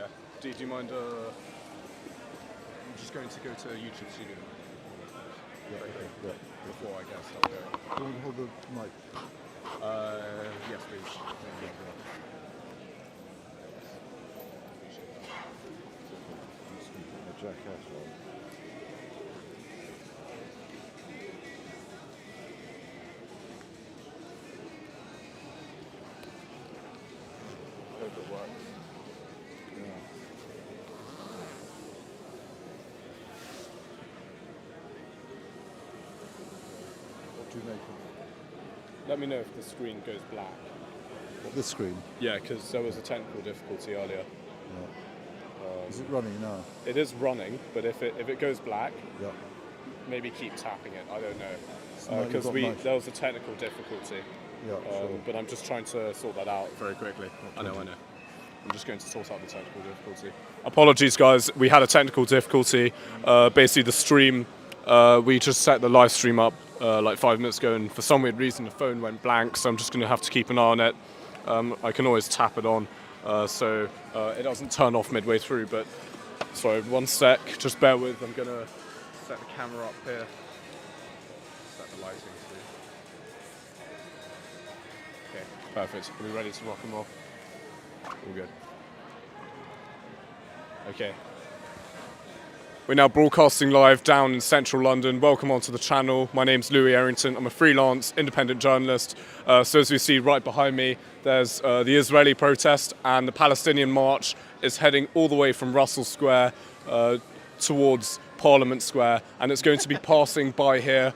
yeah. Do you mind? I'm just going to go to YouTube Studio. Yeah, okay, yeah. Before I guess I'll go. Do you want to hold the mic? Yes, please. A jackass on. Hope it works. Yeah. What do you make of Let me know if the screen goes black. this screen? Yeah, because there was a technical difficulty earlier. Yeah. Is it running now? It is running, but if it goes black, Yeah. maybe keep tapping it. I don't know, No, because you've got much. there was a technical difficulty. Yeah, sure. But I'm just trying to sort that out very quickly. I know. I'm just going to sort out the technical difficulty. Apologies, guys. We had a technical difficulty. Basically, the stream, we just set the live stream up like 5 minutes ago, and for some weird reason, the phone went blank, so I'm just going to have to keep an eye on it. I can always tap it on, so it doesn't turn off midway through, but sorry, one sec. Just bear with. I'm going to set the camera up here. Set the lighting too. Okay, perfect. Are we ready to rock and roll? All good. Okay. We're now broadcasting live down in central London. Welcome onto the channel. My name's Louis Errington. I'm a freelance independent journalist. So as we see right behind me, there's the Israeli protest, and the Palestinian march is heading all the way from Russell Square towards Parliament Square, and it's going to be passing by here.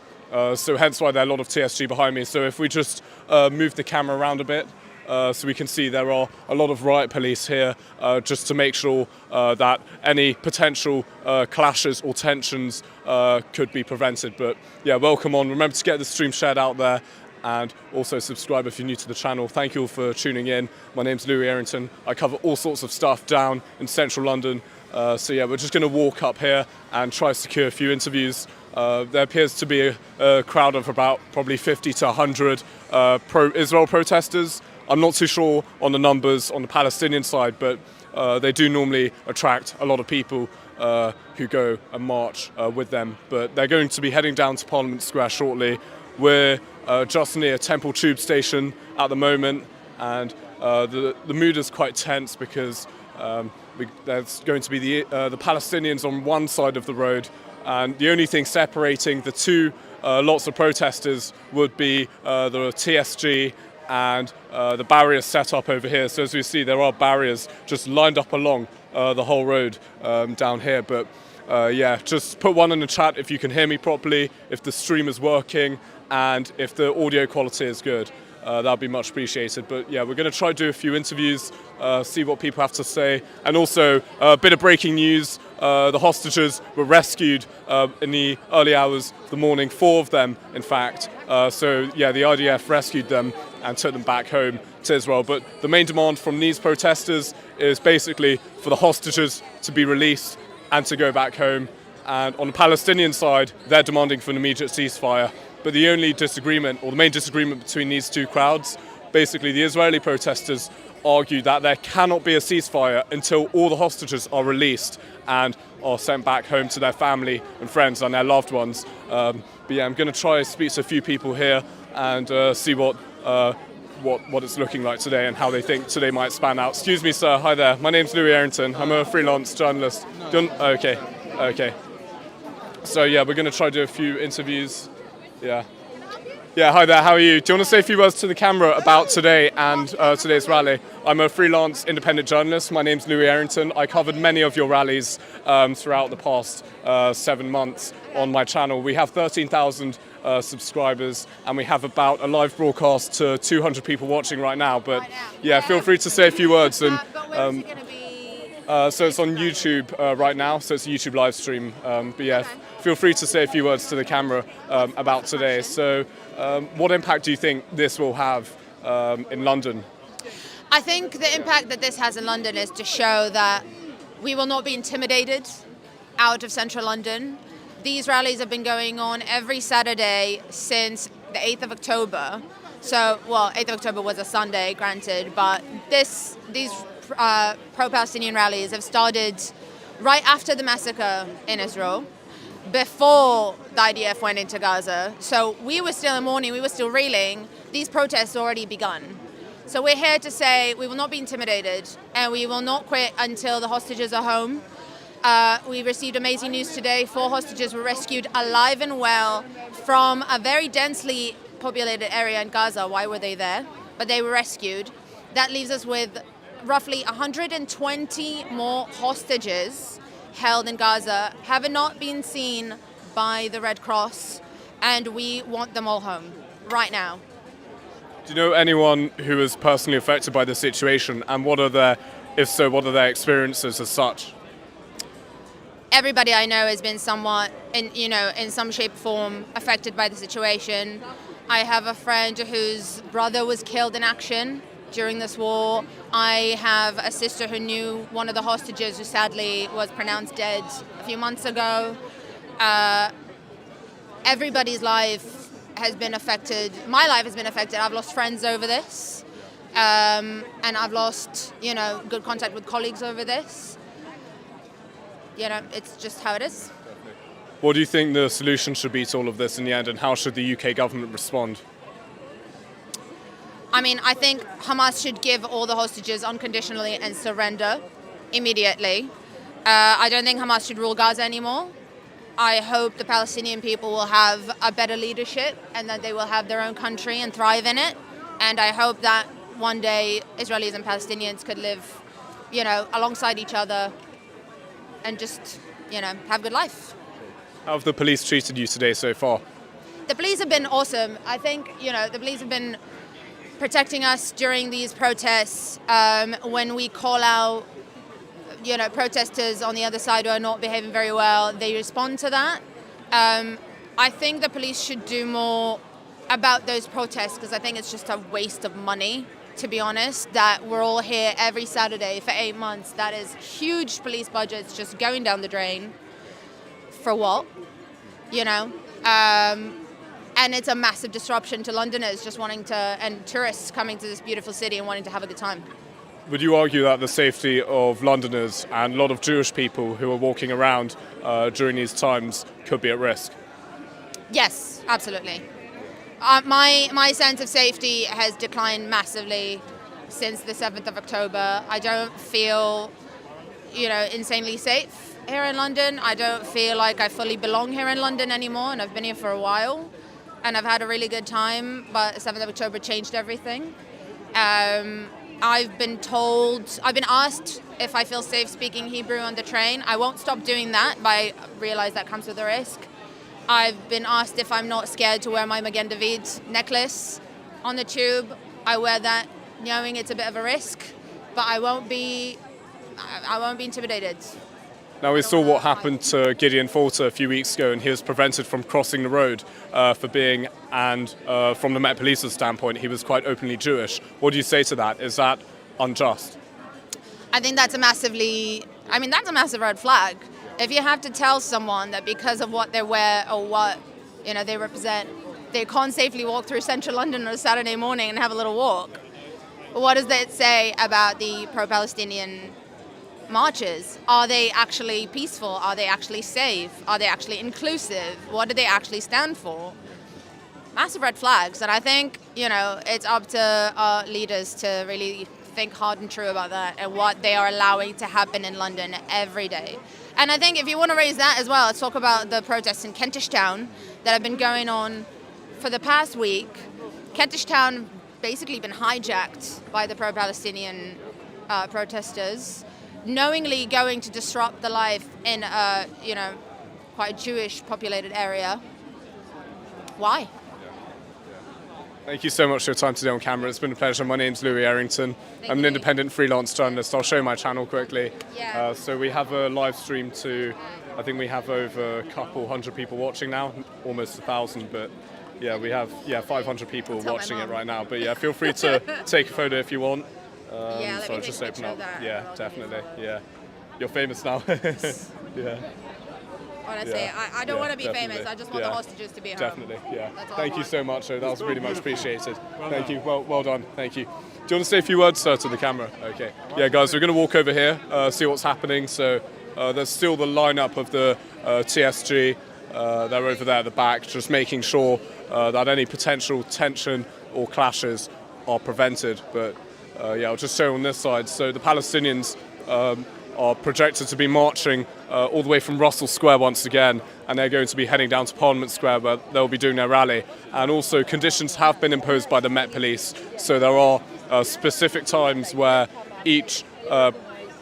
So hence why there are a lot of TSG behind me. So if we just move the camera around a bit, so we can see there are a lot of riot police here, just to make sure that any potential clashes or tensions could be prevented. But yeah, welcome on. Remember to get the stream shared out there, and also subscribe if you're new to the channel. Thank you all for tuning in. My name's Louis Errington. I cover all sorts of stuff down in central London. So yeah, we're just going to walk up here and try to secure a few interviews. There appears to be a crowd of about probably 50 to 100 pro-Israel protesters. I'm not too sure on the numbers on the Palestinian side, but they do normally attract a lot of people who go and march with them. But they're going to be heading down to Parliament Square shortly. We're just near Temple Tube Station at the moment, and the mood is quite tense because there's going to be the Palestinians on one side of the road, and the only thing separating the two lots of protesters would be the TSG and the barriers set up over here. So as we see, there are barriers just lined up along the whole road down here. But yeah, just put one in the chat if you can hear me properly, if the stream is working, and if the audio quality is good. That'd be much appreciated. But yeah, we're going to try to do a few interviews, see what people have to say, and also a bit of breaking news. The hostages were rescued in the early hours of the morning, 4 of them, in fact. So yeah, the IDF rescued them and took them back home to Israel. But the main demand from these protesters is basically for the hostages to be released and to go back home. And on the Palestinian side, they're demanding for an immediate ceasefire. But the only disagreement, or the main disagreement between these two crowds, basically the Israeli protesters argue that there cannot be a ceasefire until all the hostages are released and are sent back home to their family and friends and their loved ones. But yeah, I'm going to try to speak to a few people here and see what it's looking like today and how they think today might span out. Excuse me, sir. Hi there. My name's Louis Errington. I'm a freelance journalist. Okay. So yeah, we're going to try to do a few interviews. Yeah, hi there, how are you? Do you want to say a few words to the camera about today and today's rally? I'm a freelance independent journalist. My name's Louis Errington. I covered many of your rallies throughout the past 7 months on my channel. We have 13,000 subscribers, and we have about a live broadcast to 200 people watching right now. But yeah, feel free to say a few words. And but where is it going to be? so it's on YouTube right now, so it's a YouTube live stream. But yeah, feel free to say a few words to the camera about today. So what impact do you think this will have in London? I think the impact that this has in London is to show that we will not be intimidated out of central London. These rallies have been going on every Saturday since the 8th of October. So, well, 8th of October was a Sunday, granted, but these pro-Palestinian rallies have started right after the massacre in Israel, before the IDF went into Gaza. So we were still in mourning, we were still reeling. These protests already begun. So we're here to say we will not be intimidated and we will not quit until the hostages are home. We received amazing news today. 4 hostages were rescued alive and well from a very densely populated area in Gaza. Why were they there? But they were rescued. That leaves us with roughly 120 more hostages held in Gaza, have not been seen by the Red Cross, and we want them all home right now. Do you know anyone who is personally affected by the situation, and if so, what are their experiences as such? Everybody I know has been somewhat, in some shape or form, affected by the situation. I have a friend whose brother was killed in action during this war. I have a sister who knew one of the hostages who sadly was pronounced dead a few months ago. Everybody's life has been affected. My life has been affected. I've lost friends over this. And I've lost, good contact with colleagues over this. It's just how it is. What do you think the solution should be to all of this in the end, and how should the UK government respond? I think Hamas should give all the hostages unconditionally and surrender immediately. I don't think Hamas should rule Gaza anymore. I hope the Palestinian people will have a better leadership and that they will have their own country and thrive in it. And I hope that one day Israelis and Palestinians could live, alongside each other and just, have a good life. How have the police treated you today so far? The police have been awesome. I think, the police have been protecting us during these protests. When we call out, protesters on the other side who are not behaving very well, they respond to that. I think the police should do more about those protests, because I think it's just a waste of money, to be honest, that we're all here every Saturday for 8 months. That is huge police budgets just going down the drain. For what? And it's a massive disruption to Londoners just wanting to, and tourists coming to this beautiful city and wanting to have a good time. Would you argue that the safety of Londoners and a lot of Jewish people who are walking around during these times could be at risk? Yes, absolutely. My sense of safety has declined massively since the 7th of October. I don't feel, insanely safe here in London. I don't feel like I fully belong here in London anymore, and I've been here for a while. And I've had a really good time, but the 7th of October changed everything. I've been asked if I feel safe speaking Hebrew on the train. I won't stop doing that, but I realize that comes with a risk. I've been asked if I'm not scared to wear my Magen David necklace on the tube. I wear that knowing it's a bit of a risk, but I won't be intimidated. Now, we saw what happened to Gideon Falter a few weeks ago, and he was prevented from crossing the road for being, and from the Met Police's standpoint, he was quite openly Jewish. What do you say to that? Is that unjust? I think that's a massive red flag. If you have to tell someone that because of what they wear or what they represent, they can't safely walk through central London on a Saturday morning and have a little walk, what does that say about the pro-Palestinian marches? Are they actually peaceful? Are they actually safe? Are they actually inclusive? What do they actually stand for? Massive red flags. And I think, it's up to our leaders to really think hard and true about that and what they are allowing to happen in London every day. And I think if you want to raise that as well, let's talk about the protests in Kentish Town that have been going on for the past week. Kentish Town basically been hijacked by the pro-Palestinian protesters, knowingly going to disrupt the life in a, quite a Jewish populated area. Why? Thank you so much for your time today on camera. It's been a pleasure. My name's Louis Errington. I'm an independent freelance journalist. I'll show my channel quickly. Yeah. So we have a live stream to, I think we have over a couple hundred people watching now, almost 1,000, but yeah, we have 500 people watching it right now. But yeah, feel free to take a photo if you want. Let me just take a open picture up. of that. Yeah, definitely. Yeah, you're famous now. Yeah. Honestly, I don't want to be definitely. famous. I just want the hostages to be at home. Definitely. Yeah. That's all I Thank you want. so much. That was really much appreciated. Thank you. Well done. Thank you. you want to say a few words, sir, to the camera? Okay. Yeah, guys, we're going to walk over here, see what's happening. So there's still the lineup of the TSG. They're over there at the back, just making sure that any potential tension or clashes are prevented. But yeah, I'll just show on this side. So the Palestinians are projected to be marching all the way from Russell Square once again, and they're going to be heading down to Parliament Square where they'll be doing their rally. And also conditions have been imposed by the Met Police, so there are specific times where each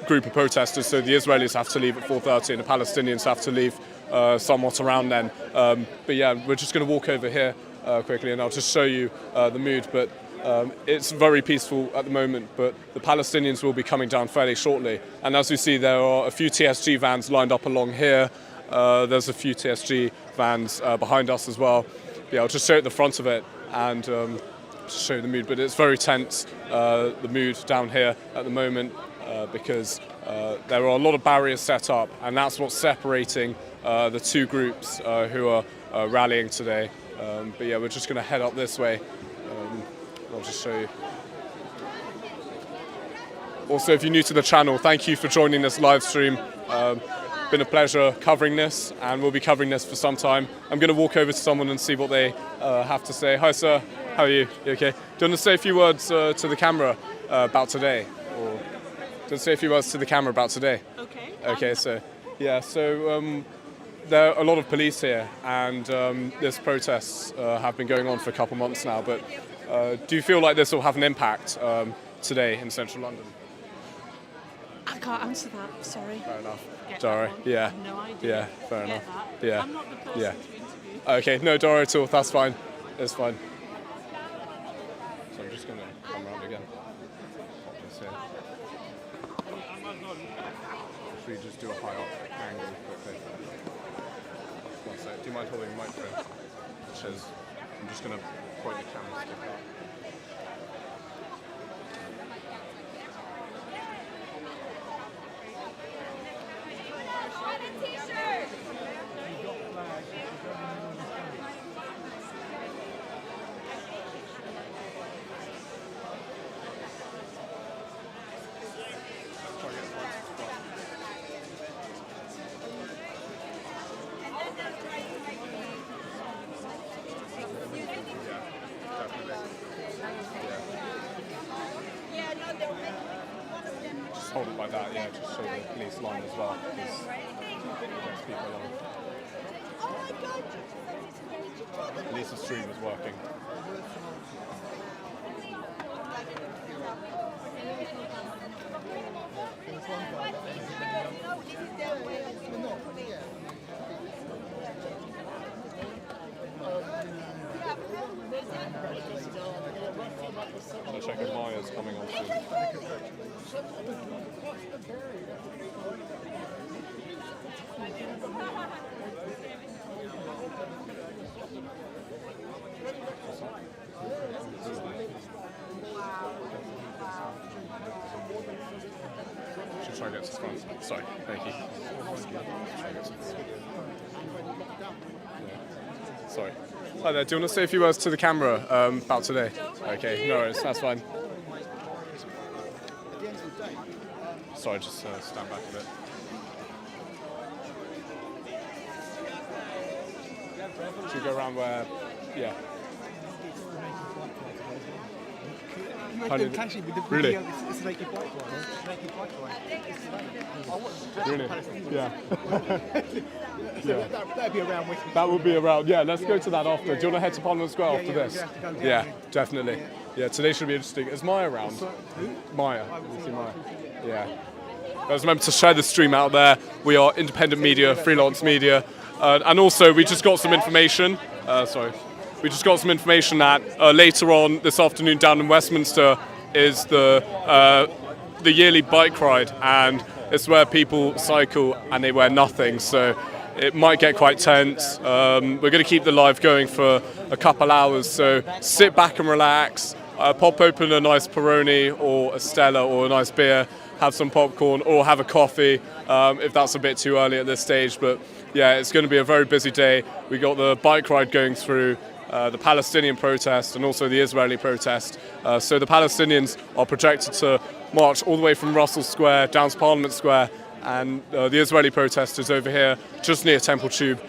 group of protesters, so the Israelis have to leave at 4:30 and the Palestinians have to leave somewhat around then. But yeah, we're just going to walk over here quickly and I'll just show you the mood. But it's very peaceful at the moment, but the Palestinians will be coming down fairly shortly. And as we see, there are a few TSG vans lined up along here. There's a few TSG vans behind us as well. Yeah, I'll just show you the front of it and just show you the mood. But it's very tense, the mood down here at the moment, because there are a lot of barriers set up, and that's what's separating the two groups who are rallying today. But yeah, we're just going to head up this way. I'll just show you. Also, if you're new to the channel, thank you for joining this live stream. Been a pleasure covering this, and we'll be covering this for some time. I'm going to walk over to someone and see what they have to say. Hi, sir. How are you? You okay? Do you want to say a few words to the camera about today? Or do you want to say a few words to the camera about today? Okay. Okay, so yeah, so there are a lot of police here, and this protests have been going on for a couple months now. But do you feel like this will have an impact today in central London? I can't answer that, sorry. Fair enough. Get Sorry. that one. Yeah. I have no idea. Yeah, fair Get enough. that. Yeah. I'm not the person Yeah. to interview. Okay, no, don't worry at all. That's fine. It's fine. So I'm just going to come around again. Pop this here. Should we just do a high up angle quickly? One sec. Do you mind holding the microphone? Cheers. I'm just going to point the camera stick up. Just hold it like that, yeah, just show the police line as well, because there's people on. At least the stream is working. So check if Maya's coming on soon. Should try and get to the front. Sorry, thank you. Try and get to the front. Yeah. Sorry. Hi there, do you want to say a few words to the camera about today? Okay, no worries, that's fine. Sorry, just stand back a bit. Should we go around where, yeah. Actually, with the video, Really? it's a naked bike ride. Naked bike ride. Really? Yeah. Yeah. That'd be around Westminster. That would be around, yeah, let's go to that after. Do you want to head to Parliament Square after this? Yeah, Definitely. Yeah, today should be interesting. Is Maya around? Maya. You see Maya? Yeah. Guys, remember to share the stream out there. We are independent media, freelance media. And also, we just got some information. We just got some information that later on this afternoon down in Westminster is the yearly bike ride, and it's where people cycle and they wear nothing. So it might get quite tense. We're going to keep the live going for a couple hours. So sit back and relax. Pop open a nice Peroni or a Stella or a nice beer. Have some popcorn or have a coffee if that's a bit too early at this stage. But yeah, it's going to be a very busy day. We got the bike ride going through. the Palestinian protest and also the Israeli protest. So the Palestinians are projected to march all the way from Russell Square down to Parliament Square, and the Israeli protesters over here, just near Temple Tube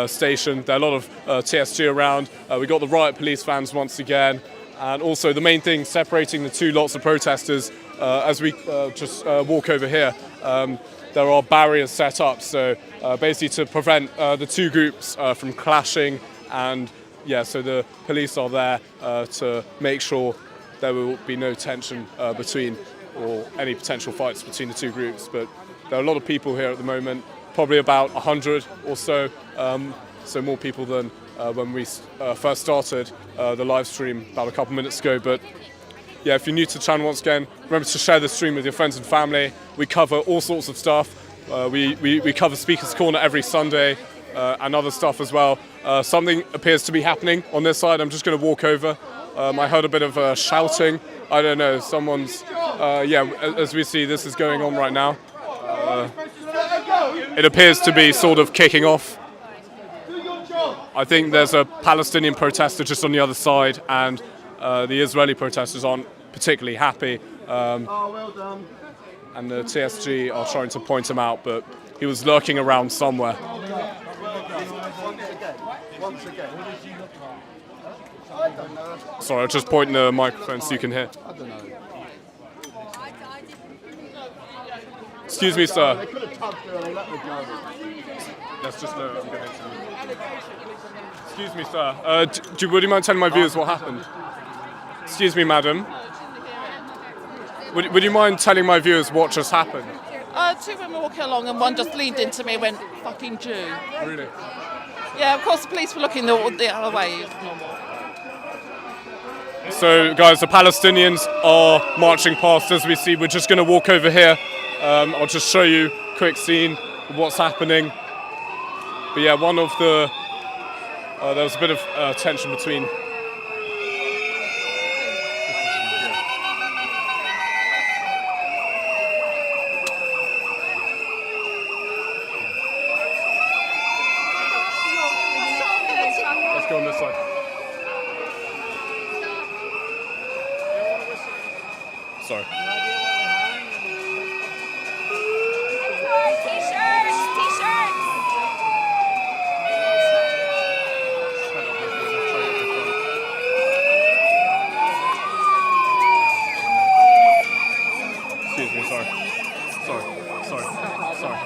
station. There are a lot of TSG around. We got the riot police vans once again, and also the main thing separating the two lots of protesters, as we just walk over here, there are barriers set up, so basically to prevent the two groups from clashing, and yeah, so the police are there to make sure there will be no tension between or any potential fights between the two groups. But there are a lot of people here at the moment, probably about 100 or so, so more people than when we first started the live stream about a couple minutes ago. But yeah, if you're new to the channel, once again, remember to share the stream with your friends and family. We cover all sorts of stuff. We cover Speaker's Corner every Sunday and other stuff as well. Something appears to be happening on this side. I'm just going to walk over. I heard a bit of shouting. I don't know, someone's, yeah, as we see, this is going on right now. It appears to be sort of kicking off. I think there's a Palestinian protester just on the other side, and the Israeli protesters aren't particularly happy. And the TSG are trying to point him out, but he was lurking around somewhere. Sorry, I'll just point the microphone so you can hear. Excuse me, sir. Let's just lower. I'm going to. Excuse me, sir. Would you mind telling my viewers what happened? Excuse me, madam. Would you mind telling my viewers what just happened? Two women walking along and one just leaned into me and went, "Fucking Jew." Really? Yeah, of course the police were looking the other way. So, guys, the Palestinians are marching past as we see. We're just going to walk over here. I'll just show you a quick scene of what's happening. But yeah, one of the... there was a bit of tension between... Let's go on this side. Sorry. Excuse me, sorry. Sorry.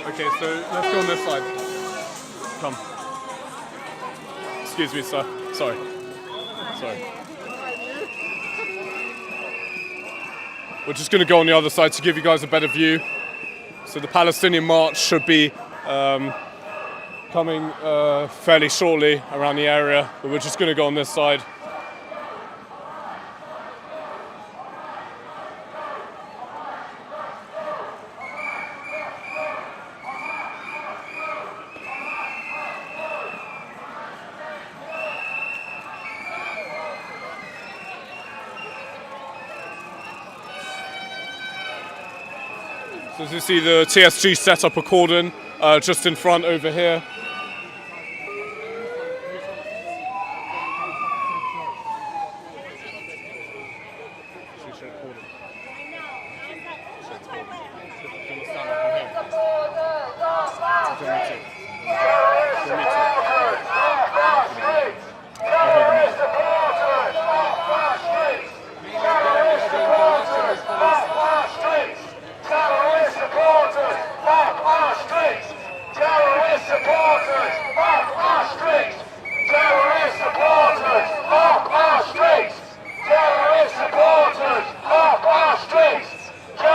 Okay, so let's go on this side. Come. Excuse me, sir. Sorry. We're just going to go on the other side to give you guys a better view. So the Palestinian march should be coming fairly shortly around the area, but we're just going to go on this side. So as you see, the TSG set up a cordon just in front over here.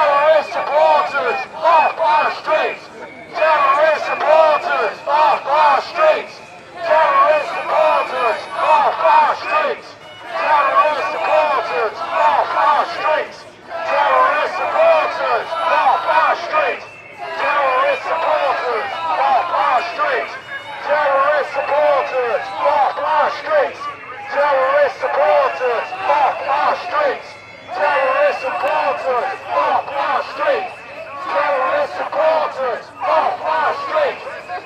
Terrorist supporters off our streets! Terrorist supporters off our streets! Terrorist supporters off our streets! Terrorist supporters off our streets! Terrorist supporters off our streets! Terrorist supporters off our streets! Terrorist supporters off our streets! Terrorist supporters off our streets! Terrorist supporters off our streets! Terrorist supporters off our streets!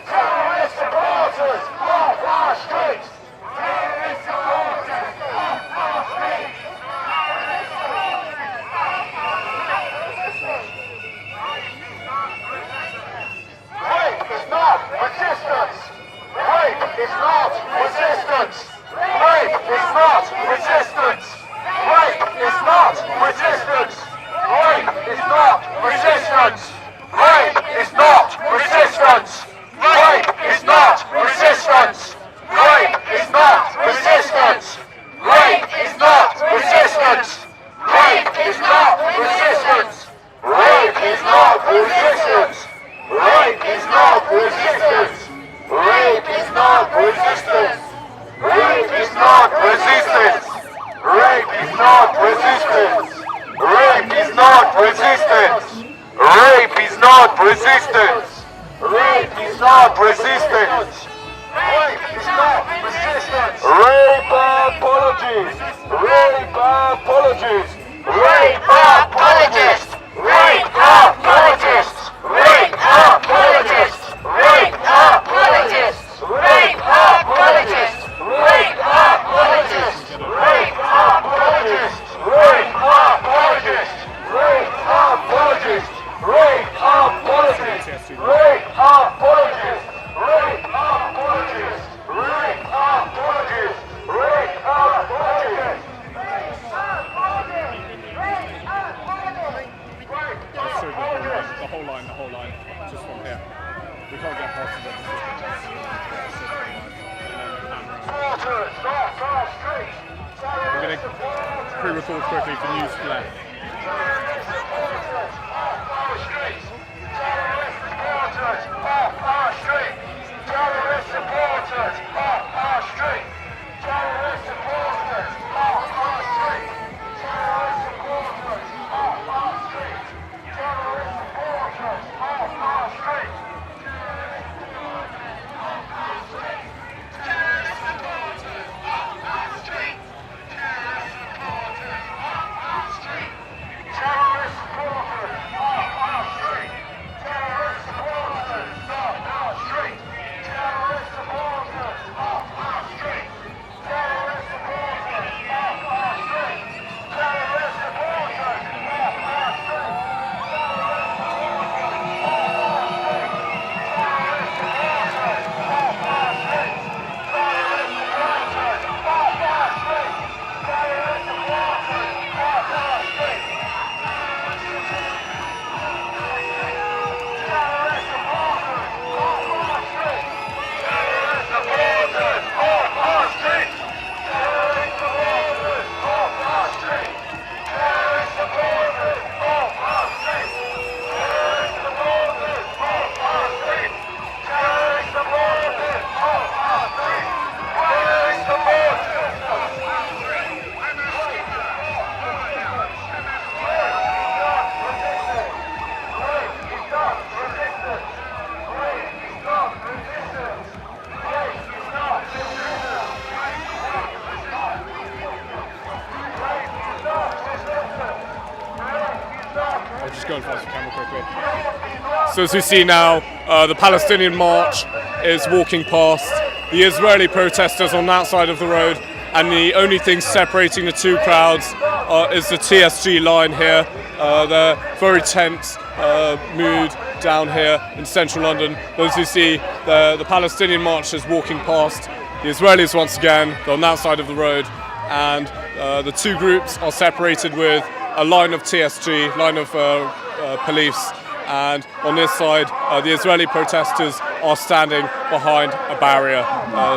Terrorist supporters off our streets! Terrorist supporters off our streets! Rape is not resistance! Rape is not resistance! Rape is not resistance! Rape is not resistance! Rape is not resistance! Rape is not resistance! Rape is not resistance! Rape is not resistance! Rape is not resistance! Rape is not resistance! Rape is not resistance! Rape is not resistance! Rape is not resistance! Rape is not resistance! Rape is not resistance! Rape is not resistance! Rape is not resistance! Rape is not resistance! Rape is not resistance! Rape apologies! Rape apologies! Rape apologists! Rape apologists! Rape apologists! Rape apologists! Rape apologists! Rape apologists! Rape apologists! Rape apologists! Rape apologists! Rape apologists! Rape apologists! Rape apologists! Rape apologists! Rape apologists! Just so the whole line, just from here. We can't get past it. We're going to pre-record quickly for news flare. Terrorist supporters off our street! Terrorist supporters off our street! Terrorist supporters off our street! Terrorist supporters off our street! Terrorist supporters off our street! Terrorist supporters off our street! Terrorist supporters off our street! Terrorist supporters off our street! Terrorist supporters off our street! Terrorist supporters off our street! Terrorist supporters off our street! I'll just go and pass the camera quickly. So as we see now, the Palestinian march is walking past the Israeli protesters on that side of the road, and the only thing separating the two crowds is the TSG line here. They're very tense mood down here in central London. But as you see, the Palestinian march is walking past the Israelis once again. They're on that side of the road, and the two groups are separated with a line of TSG, line of police, and on this side the Israeli protesters are standing behind a barrier.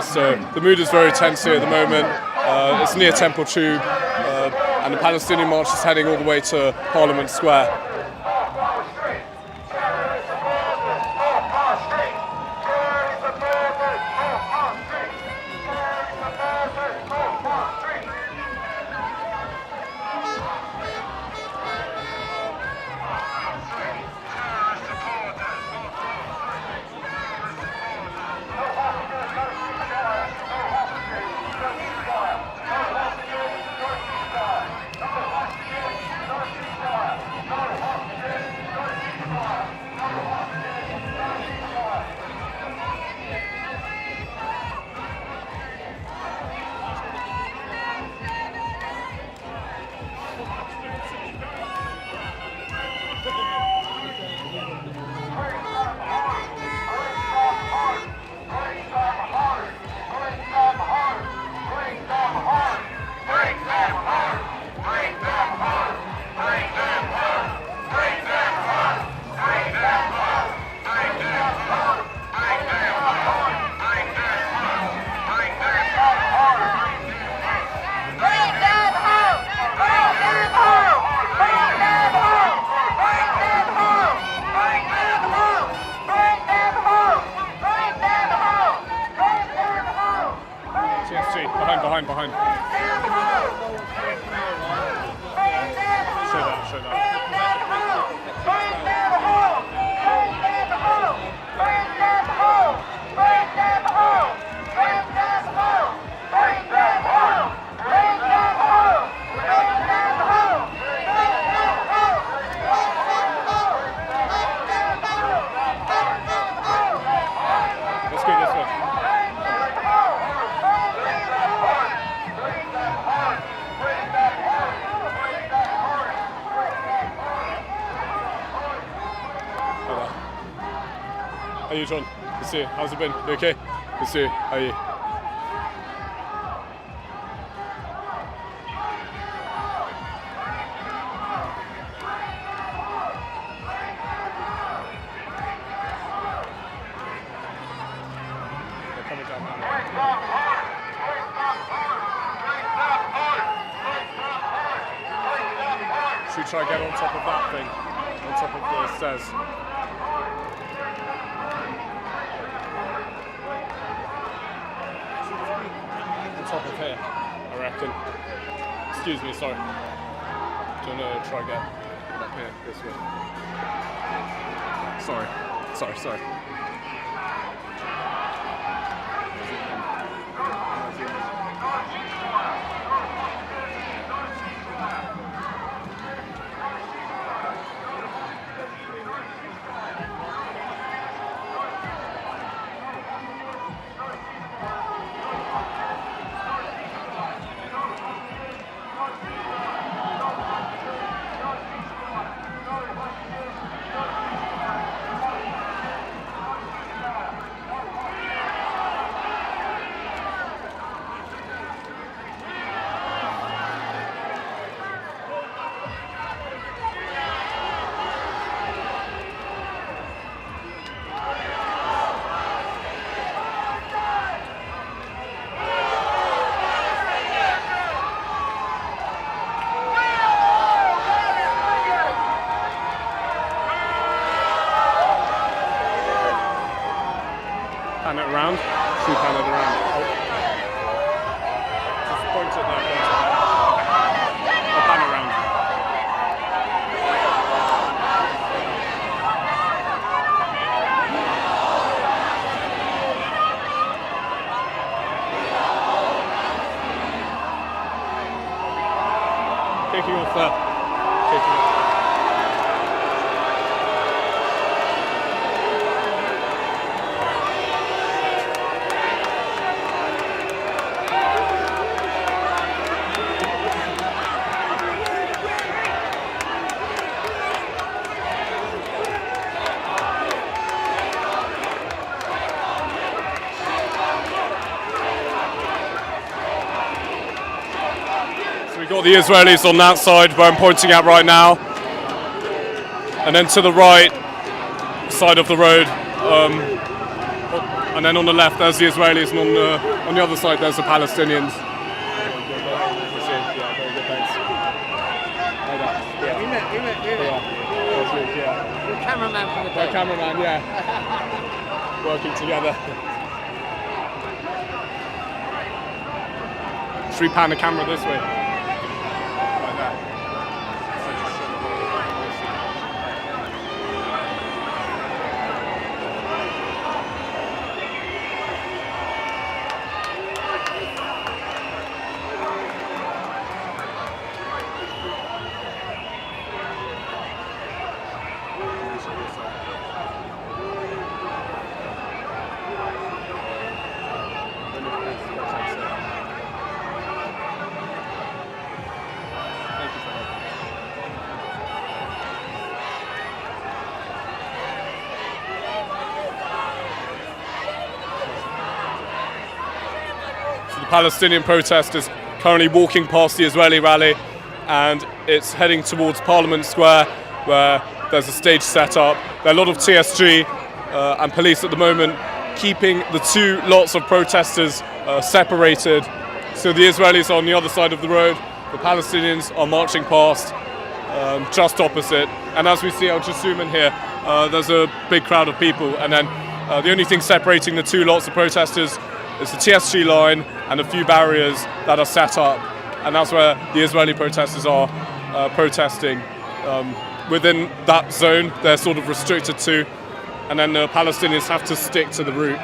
So the mood is very tense here at the moment. It's near Temple Tube, and the Palestinian march is heading all the way to Parliament Square. Behind. Show that. Bring them home! Bring them home! Bring them home! Bring them home! Bring them home! Bring them home! Bring them home! Bring them home! Let's go this way. How are you, John? Good to see you. How's it been? You okay? Good to see you. How are you? They're coming down now. Should we try and get on top of that thing? On top of the stairs? Top of here, I reckon. Excuse me, sorry. Do you want to try get up here this way? Sorry. Pan it around. Should we pan it around? Oh. Just point it there. I'll pan it around. Kicking off there. We've got the Israelis on that side where I'm pointing at right now, and then to the right side of the road, and then on the left there's the Israelis, and on the other side there's the Palestinians. We met. You're cameraman for the day. Cameraman, yeah. Working together. Should we pan the camera this way? Palestinian protest is currently walking past the Israeli rally, and it's heading towards Parliament Square, where there's a stage set up. There are a lot of TSG and police at the moment keeping the two lots of protesters separated. So the Israelis are on the other side of the road, the Palestinians are marching past just opposite. And as we see, I'll just zoom in here, there's a big crowd of people, and then the only thing separating the two lots of protesters It's the TSG line and a few barriers that are set up, and that's where the Israeli protesters are protesting. Within that zone, they're sort of restricted to, and then the Palestinians have to stick to the route.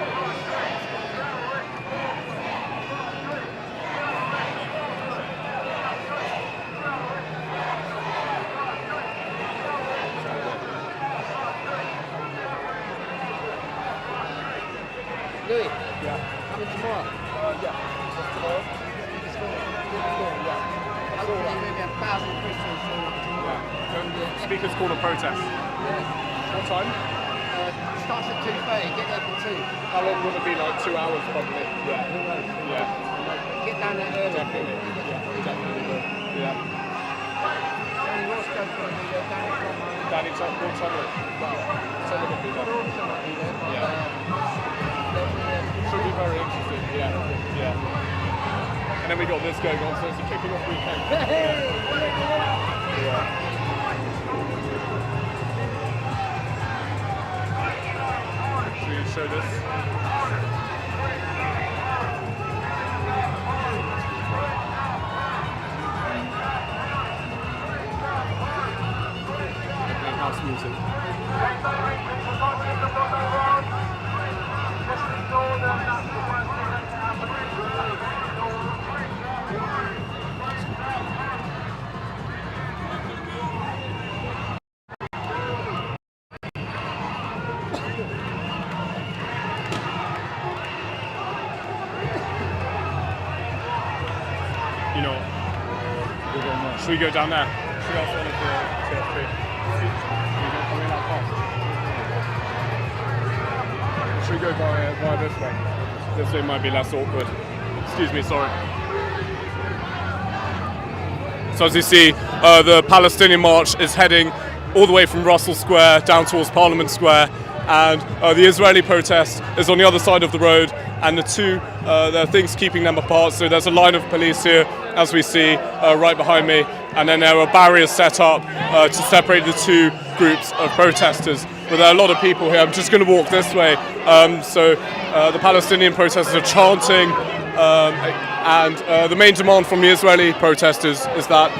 Louis, coming tomorrow? I don't think maybe 1,000 Christians Speakers call a protest. What time? starts at 2:30, get there for 2. How long will it be? Like 2 hours, probably. Yeah. Yeah. Get down there early. Definitely. Yeah. Danny Roscoe's going to be there, Danny Cromwell. Danny Tucker, someone will be there. Should be very interesting. Yeah. And then we got this going on, so it's a kicking off weekend. Should we show this? House music. You know, should we go down there? Should we ask one of the TF3? Should we go via this way? This way might be less awkward. Excuse me, sorry. So as you see, the Palestinian march is heading all the way from Russell Square down towards Parliament Square, and the Israeli protest is on the other side of the road, and there are things keeping them apart. So there's a line of police here, as we see, right behind me, and then there are barriers set up to separate the two groups of protesters. But there are a lot of people here. I'm just going to walk this way. So the Palestinian protesters are chanting, and the main demand from the Israeli protesters is that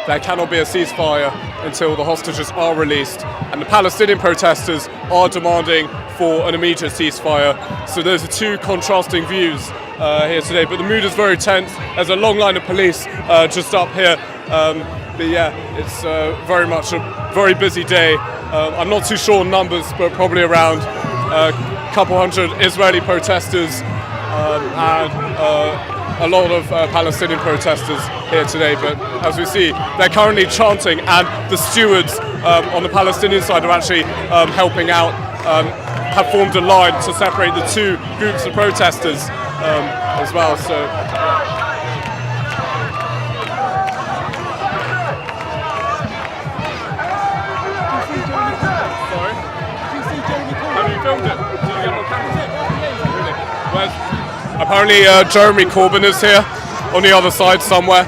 there cannot be a ceasefire until the hostages are released, and the Palestinian protesters are demanding for an immediate ceasefire. So those are two contrasting views here today, but the mood is very tense. There's a long line of police just up here, but yeah, it's very much a very busy day. I'm not too sure on numbers, but probably around a couple hundred Israeli protesters and a lot of Palestinian protesters here today. But as we see, they're currently chanting, and the stewards on the Palestinian side are actually helping out, have formed a line to separate the two groups of protesters as well. So. Filmed it. Did you get it on camera? Really? Apparently Jeremy Corbyn is here on the other side somewhere.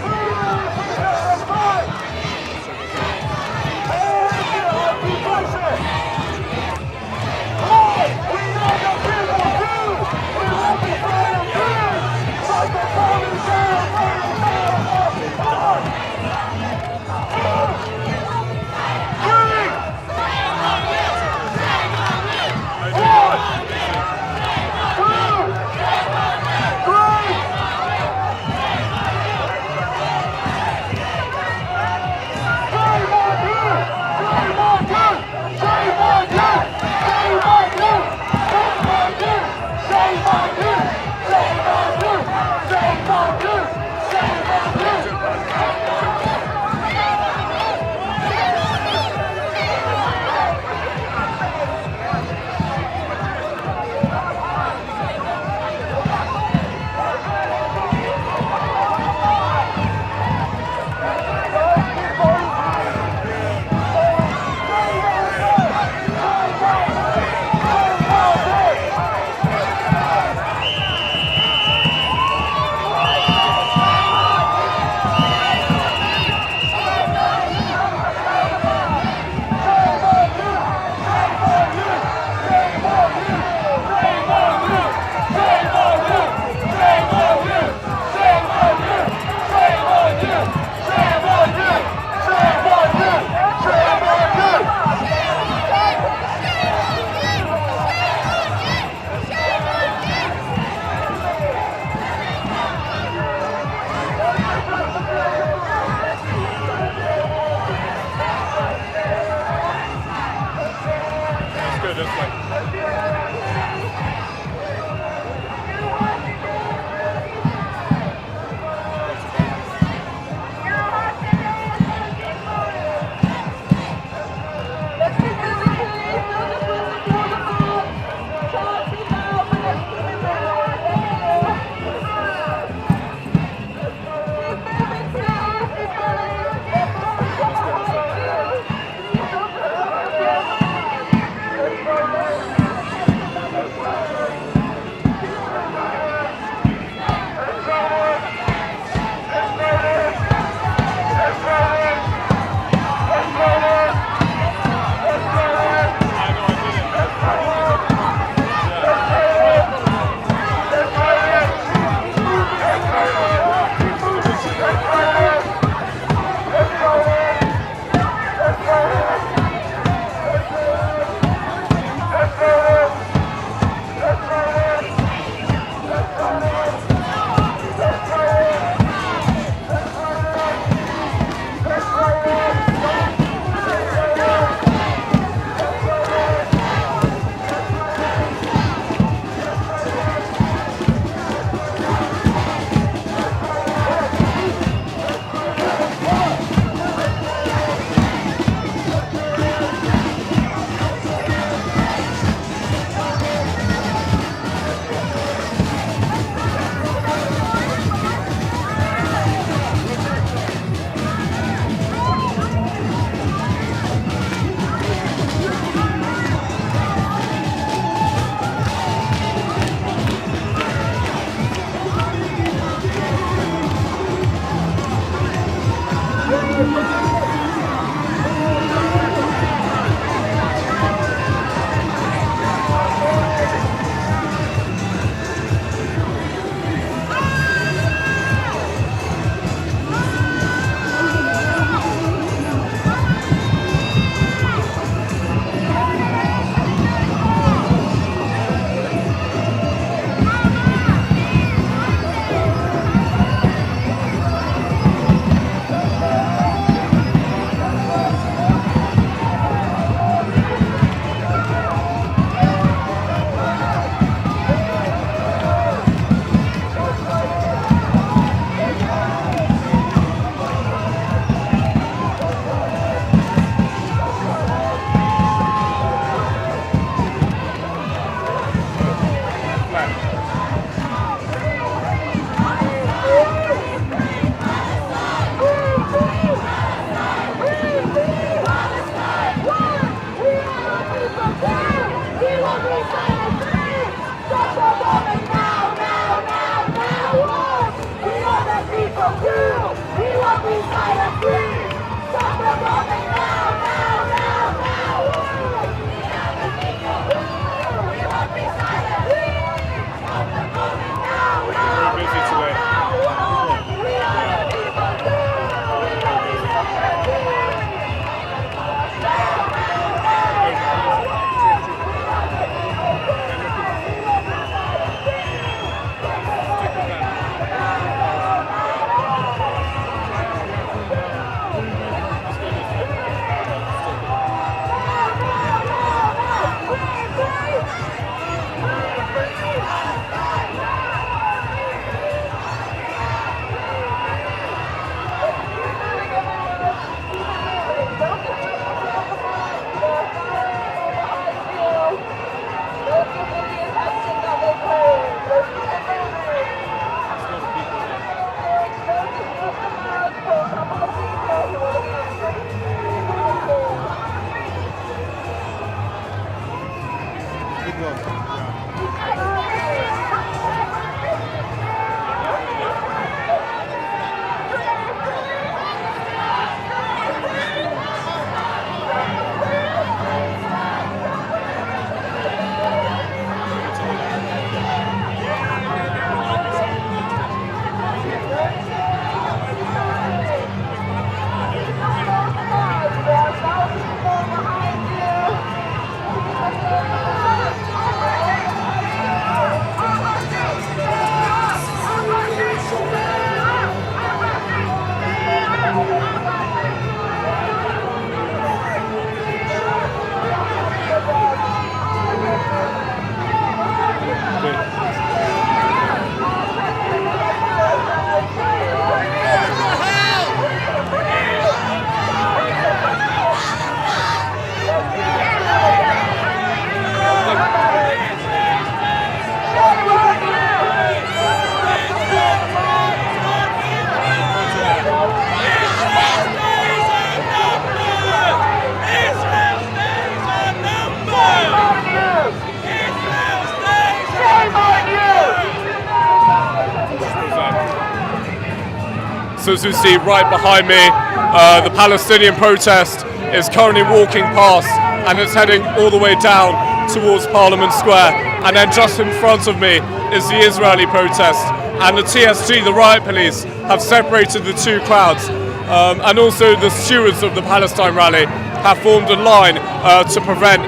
So as you see right behind me, the Palestinian protest is currently walking past, and it's heading all the way down towards Parliament Square. And then just in front of me is the Israeli protest. And the TSG, the riot police, have separated the two crowds. And also the stewards of the Palestine rally have formed a line to prevent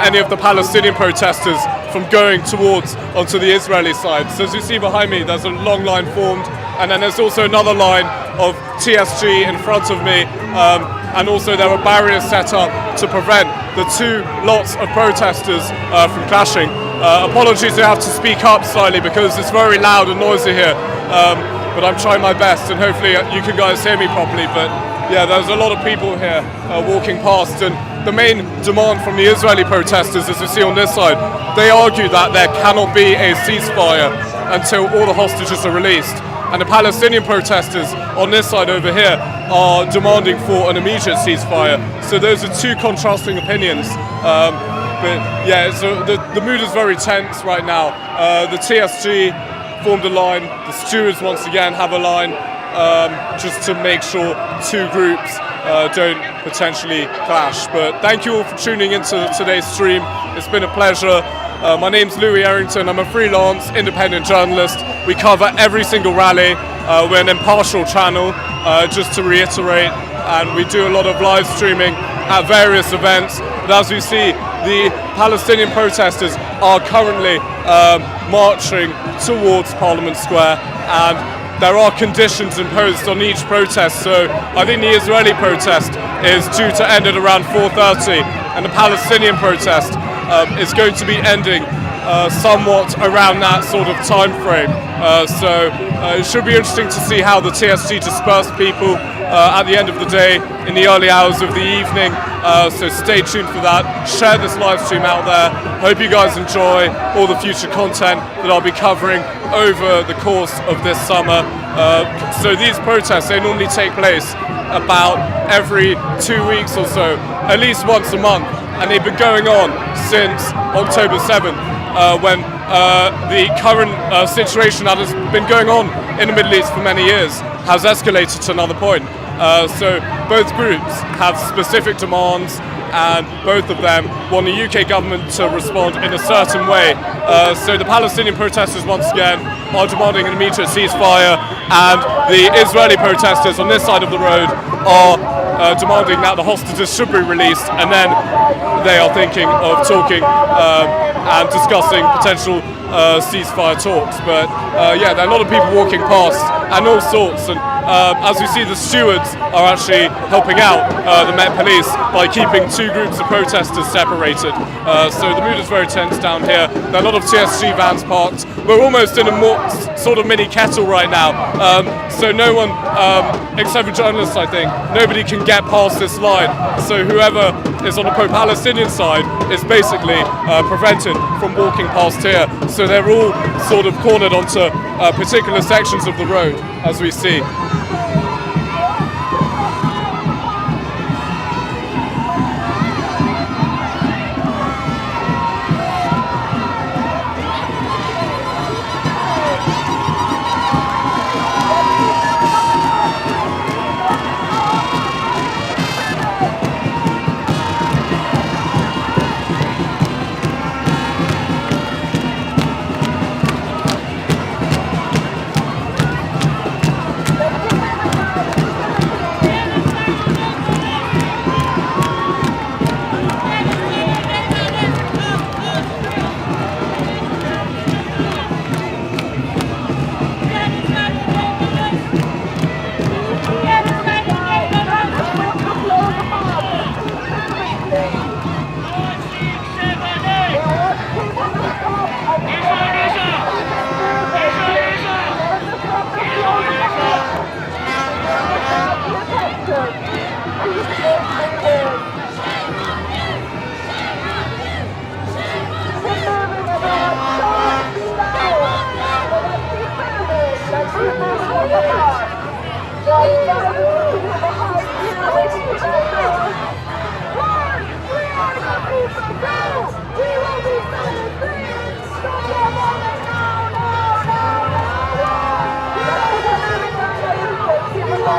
any of the Palestinian protesters from going towards onto the Israeli side. So as you see behind me, there's a long line formed, and then there's also another line of TSG in front of me, and also there are barriers set up to prevent the two lots of protesters from clashing. Apologies, I have to speak up slightly because it's very loud and noisy here, but I'm trying my best, and hopefully you can guys hear me properly. But yeah, there's a lot of people here walking past, and the main demand from the Israeli protesters, as you see on this side, they argue that there cannot be a ceasefire until all the hostages are released. And the Palestinian protesters on this side over here are demanding for an immediate ceasefire. So those are two contrasting opinions. But yeah, so the mood is very tense right now. The TSG formed a line, the stewards once again have a line, just to make sure two groups don't potentially clash. But thank you all for tuning into today's stream. It's been a pleasure. My name's Louis Errington. I'm a freelance independent journalist. We cover every single rally. We're an impartial channel, just to reiterate, and we do a lot of live streaming at various events. But as we see, the Palestinian protesters are currently marching towards Parliament Square, and there are conditions imposed on each protest. So I think the Israeli protest is due to end at around 4:30, and the Palestinian protest is going to be ending somewhat around that sort of time frame. So it should be interesting to see how the TSG disperse people at the end of the day, in the early hours of the evening. So stay tuned for that. Share this live stream out there. Hope you guys enjoy all the future content that I'll be covering over the course of this summer. So these protests, they normally take place about every 2 weeks or so, at least once a month, and they've been going on since October 7th, when the current situation that has been going on in the Middle East for many years has escalated to another point. So both groups have specific demands, and both of them want the UK government to respond in a certain way. So the Palestinian protesters once again are demanding an immediate ceasefire, and the Israeli protesters on this side of the road are demanding that the hostages should be released, and then they are thinking of talking and discussing potential ceasefire talks. But yeah, there are a lot of people walking past and all sorts, and as we see, the stewards are actually helping out the Met Police by keeping two groups of protesters separated. So the mood is very tense down here. There are a lot of TSG vans parked. We're almost in a more sort of mini kettle right now. So no one, except for journalists, I think, nobody can get past this line. So whoever is on the pro-Palestinian side is basically prevented from walking past here. So they're all sort of cornered onto particular sections of the road, as we see. We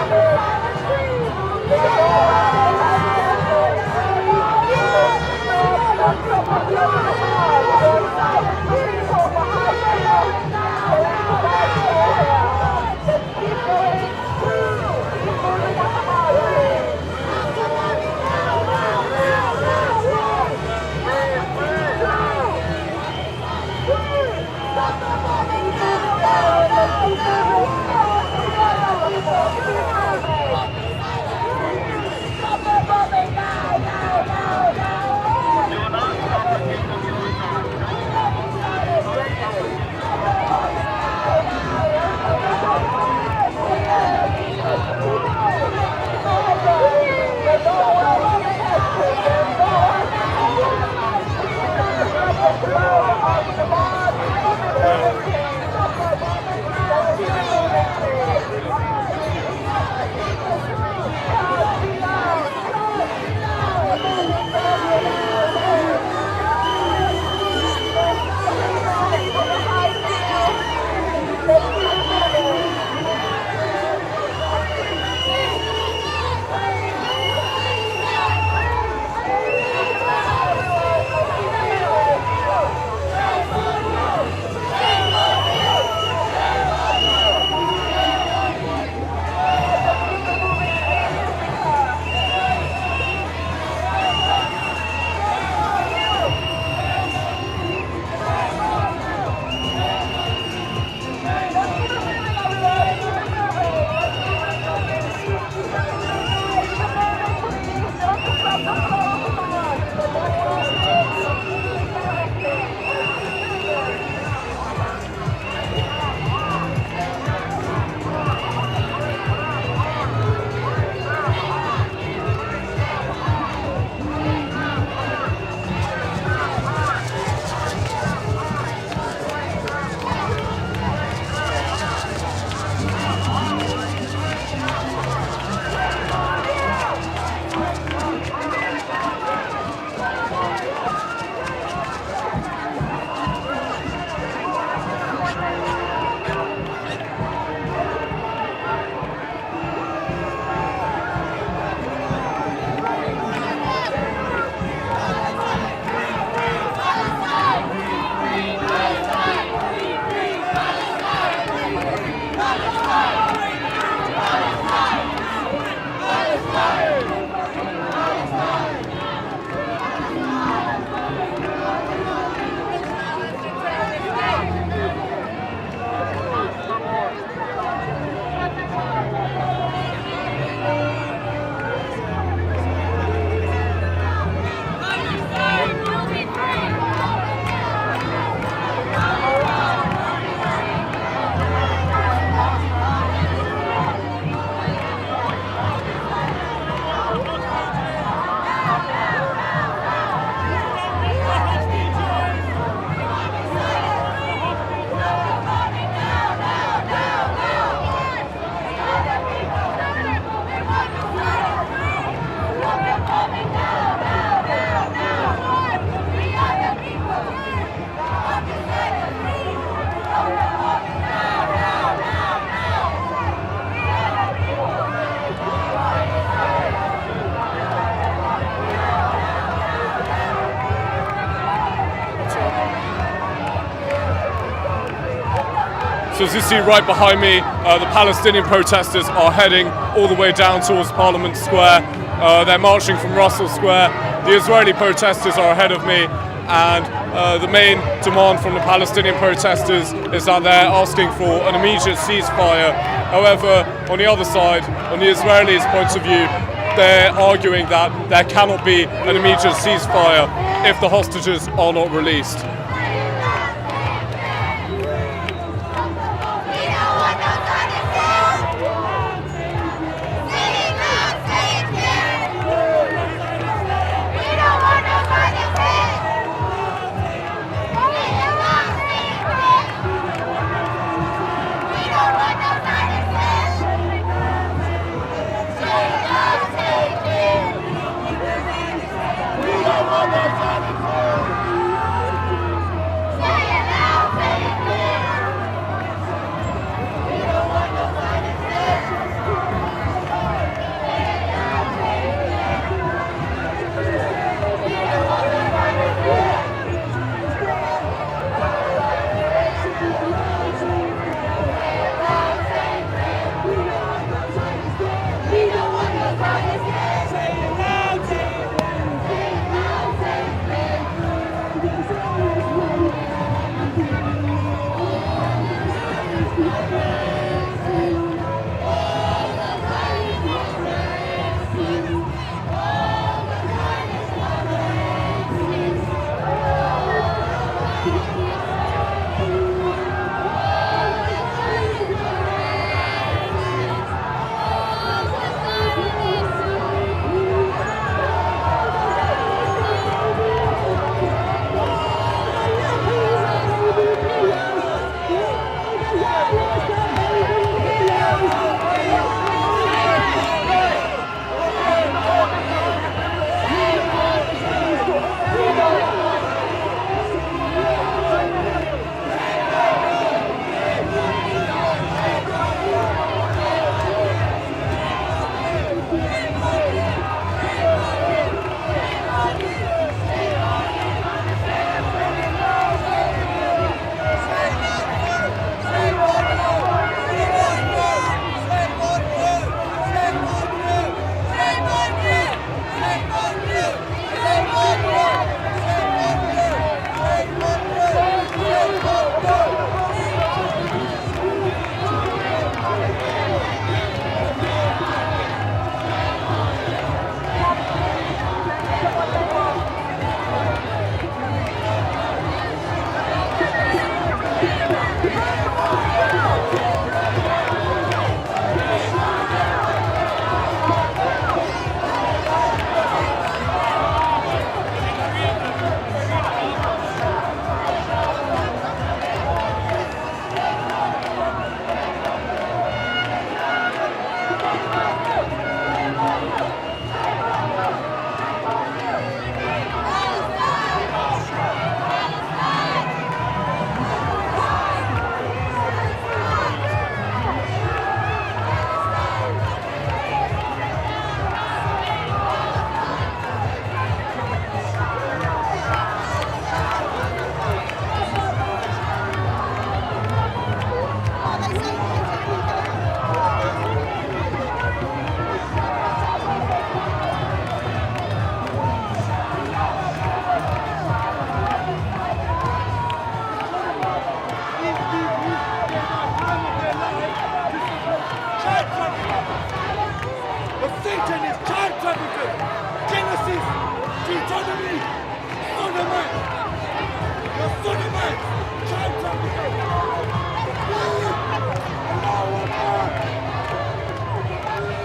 So as you see right behind me, the Palestinian protesters are heading all the way down towards Parliament Square. They're marching from Russell Square. The Israeli protesters are ahead of me, and the main demand from the Palestinian protesters is that they're asking for an immediate ceasefire. However, on the other side, on the Israelis' point of view, they're arguing that there cannot be an immediate ceasefire if the hostages are not released.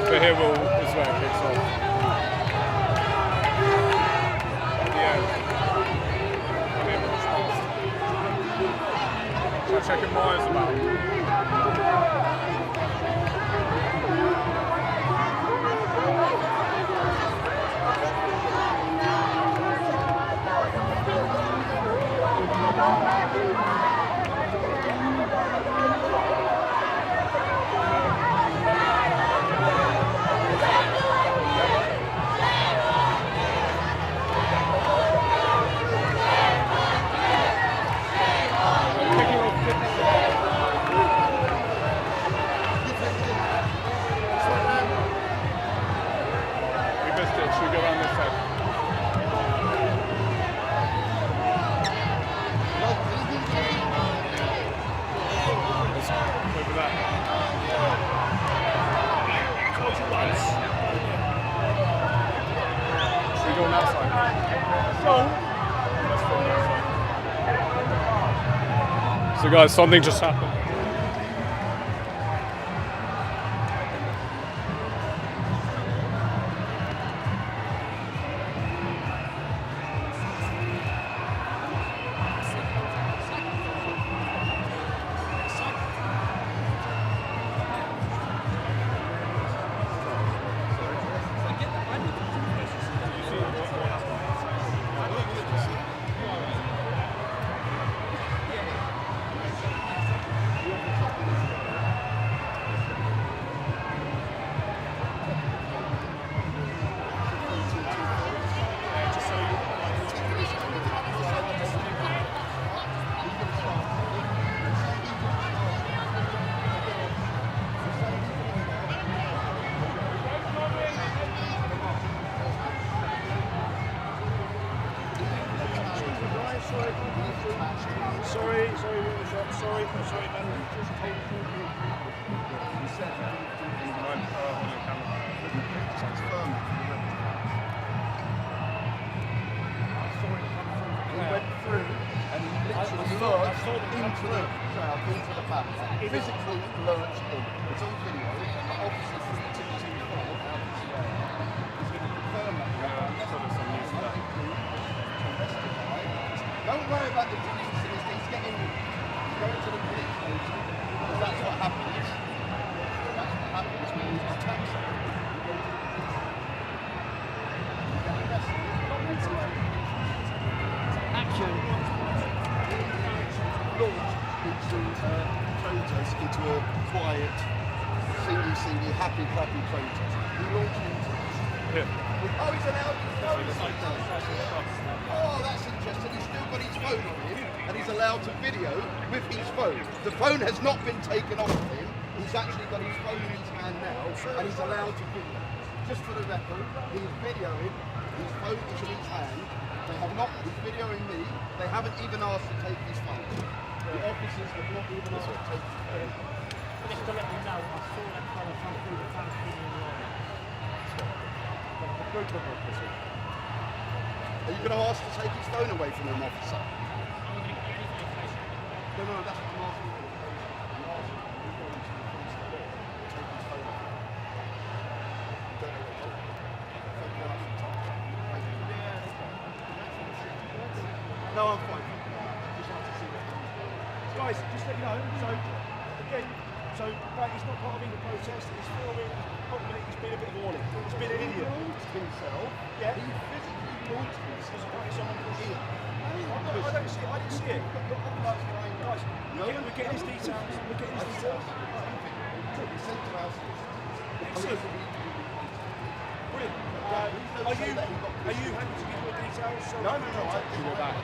But here is where it kicks off. At the end. When the image passed. So checking Myers about. So guys, something just happened. Physically lurched in. It's on video, but obviously from the tip to the floor, he's going to confirm that. Don't worry about the police. He's going to the police station because that's what happens. That's what happens when he's attacked. Action. Protest into a quiet, singy, happy, clappy protest. He launched into it. Yeah. Oh, he's allowed his phone. Oh, that's interesting. He's still got his phone on him, and he's allowed to video with his phone. The phone has not been taken off of him. He's actually got his phone in his hand now, and he's allowed to video. Just for the record, he's videoing. His phone is in his hand. They have not. He's videoing me. They haven't even asked to take his phone. The officers have not even asked to take his phone. Just to let you know, I saw that fella come through the Palestinian line. A group of officers. Are you going to ask to take his phone away from him, officer? No, that's what I'm asking for. I'm asking for the phone to the police to take his phone away. You don't know what to do. No, I'm fine. Just like to see that. Guys, just let you know, so again, that is not part of the protest, it's filming, ultimately it's been a bit of a warning. It's been an idiot. Himself. Yeah. He physically launched himself. Someone was here. I don't see it, I didn't see it. Guys, we're getting his details, He sent to us. Excellent. Brilliant. Are you happy to give your details? No, I think we're back.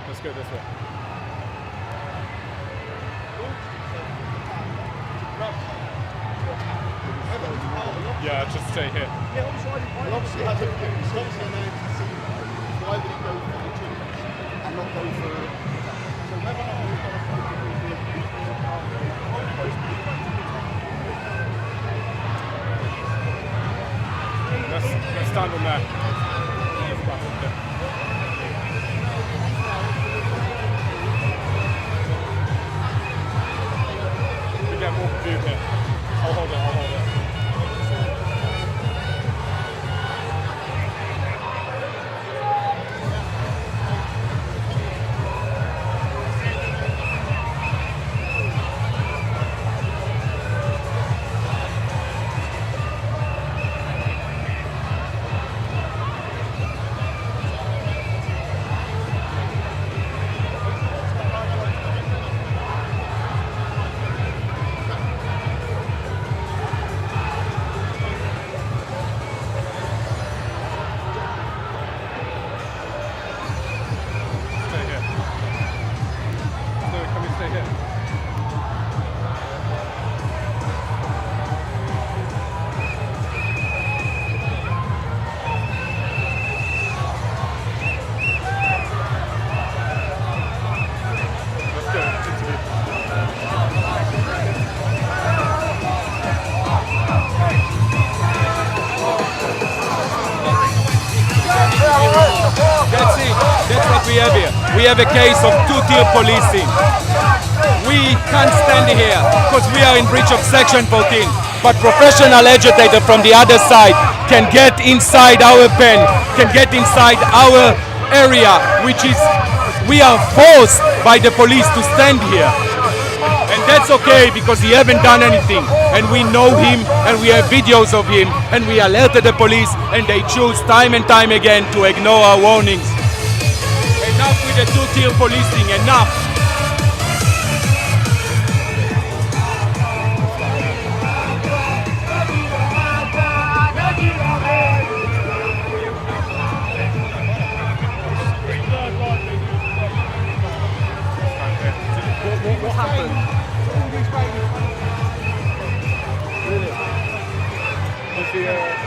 Let's go this way. Yeah, just stay here. Obviously, has it it's obviously an anti-sea line. Why would he go for the trees and not go for? So whether or not we've got a Let's stand on there. We get more view here. I'll hold it. we have a case of two-tier policing. We can't stand here because we are in breach of Section 14. But professional agitator from the other side can get inside our pen, can get inside our area, which is, we are forced by the police to stand here. And that's okay because he haven't done anything. And we know him and we have videos of him and we alerted the police and they choose time and time again to ignore our warnings. Enough with the two-tier policing, enough. What happened? Was the,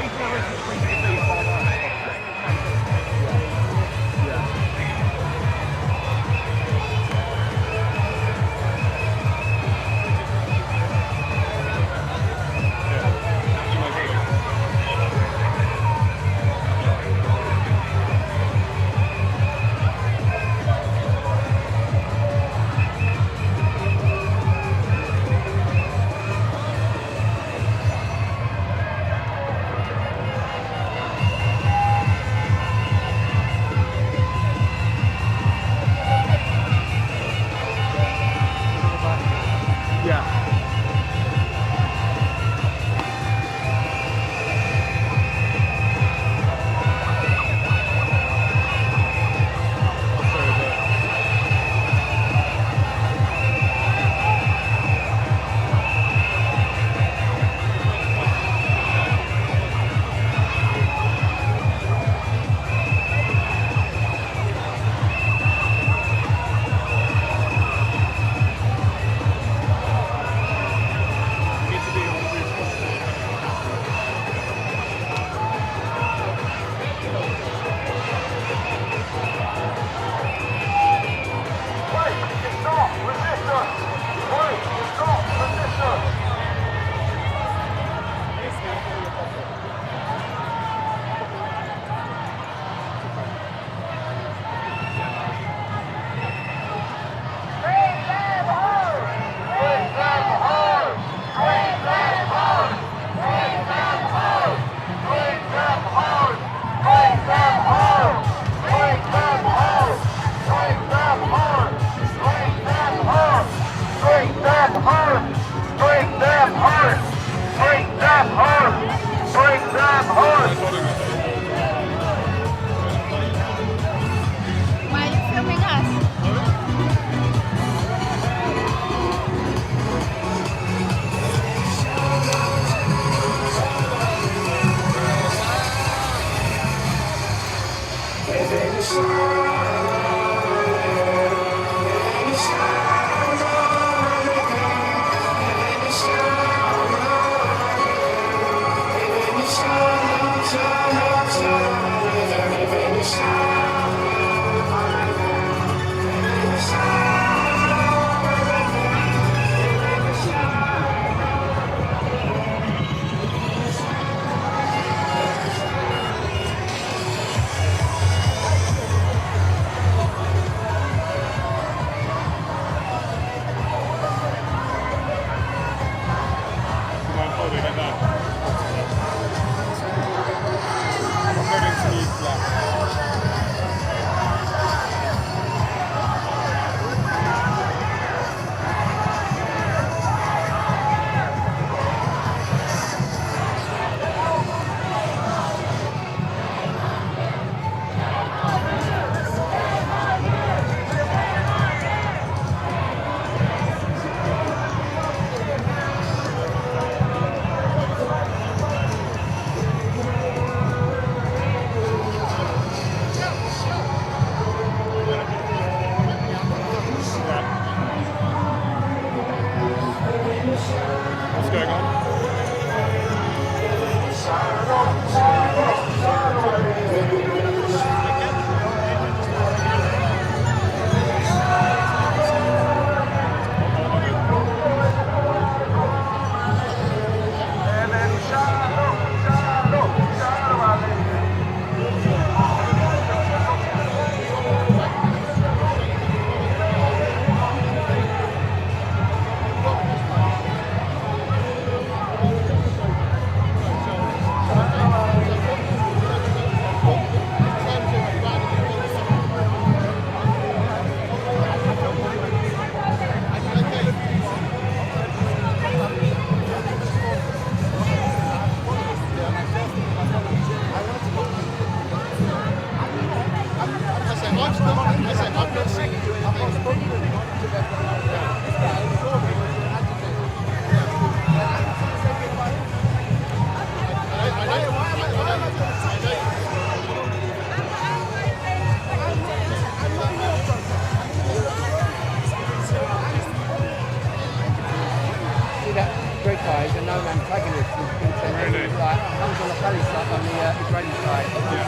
See that red guy is a known antagonist. He's been Really? like, comes on the Palestine, on the Israeli side,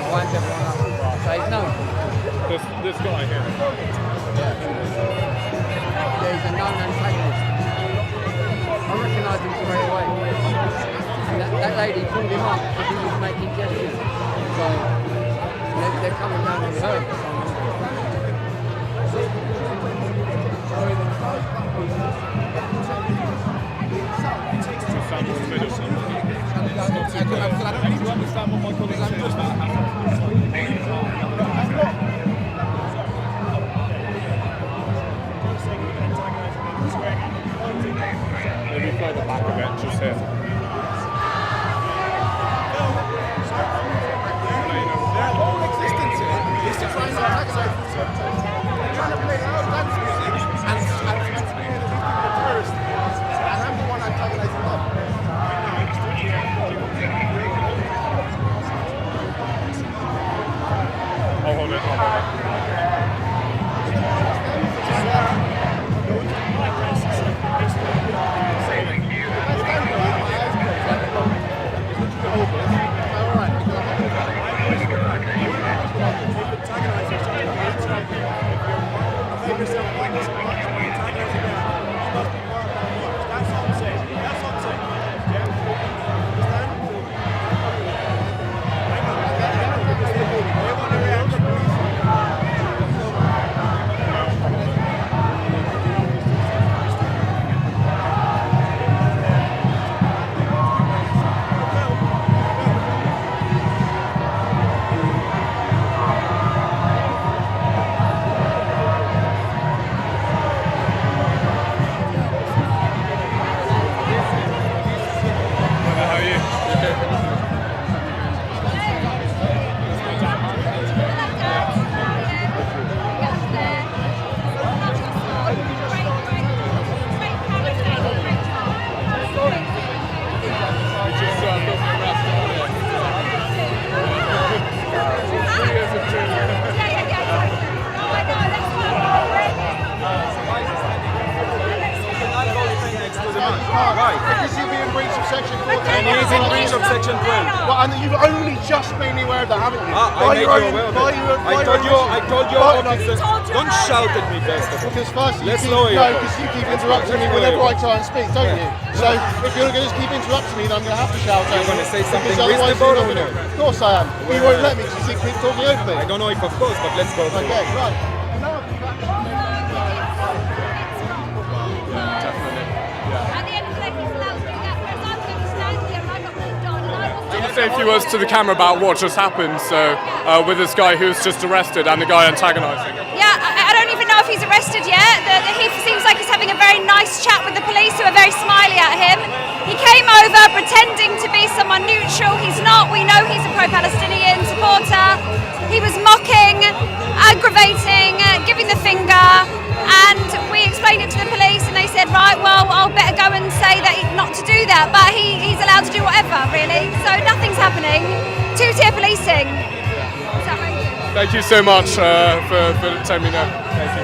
winds everyone up. So he's known. This guy here. Yeah, he's a known antagonist. I recognise him straight away. And that lady pulled him up because he was making gestures. So they're coming down on her. Maybe further back a bit, just here. Their whole existence is to try and antagonise themselves. They're trying to play their own dance music and to be terrorists. And I'm the one antagonising them. I'll hold it. Because you've been in breach of section 14. And he is in breach of section 12. Well, and you've only just made me aware of that, haven't you? I made you aware of it. I told your officers, don't shout at me, first of all. Because first you Let's keep, lower your no, voice. because you keep interrupting me whenever I try and speak, don't you? So if you're going to just keep interrupting me, then I'm going to have to shout at you. You're going to say something because otherwise reasonable you're or not no? gonna- Of course I am. But you won't let me because you keep talking over me. I don't know if of course, but let's go through. Okay, right. At the end of the day, he's allowed to do that, whereas I'm going to stand here and I'm not moved on. And I will Can you say a few words to the camera about what just happened? So, with this guy who was just arrested and the guy antagonising him. Yeah, I don't even know if he's arrested yet. He seems like he's having a very nice chat with the police who are very smiley at him. He came over pretending to be someone neutral. He's not. We know he's a pro-Palestinian supporter. He was mocking, aggravating, giving the finger, and we explained it to the police and they said, right, well, I'll better go and say that not to do that, but he's allowed to do whatever, really. So nothing's happening. Two-tier policing. Is that right? Thank you so much for letting me know. Thank you.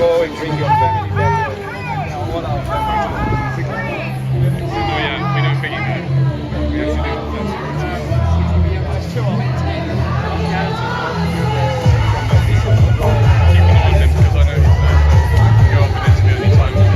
go and bring your family back. All our family. No, yeah, we don't think you do. We actually keep an eye on him because I know he's go up and interview any time.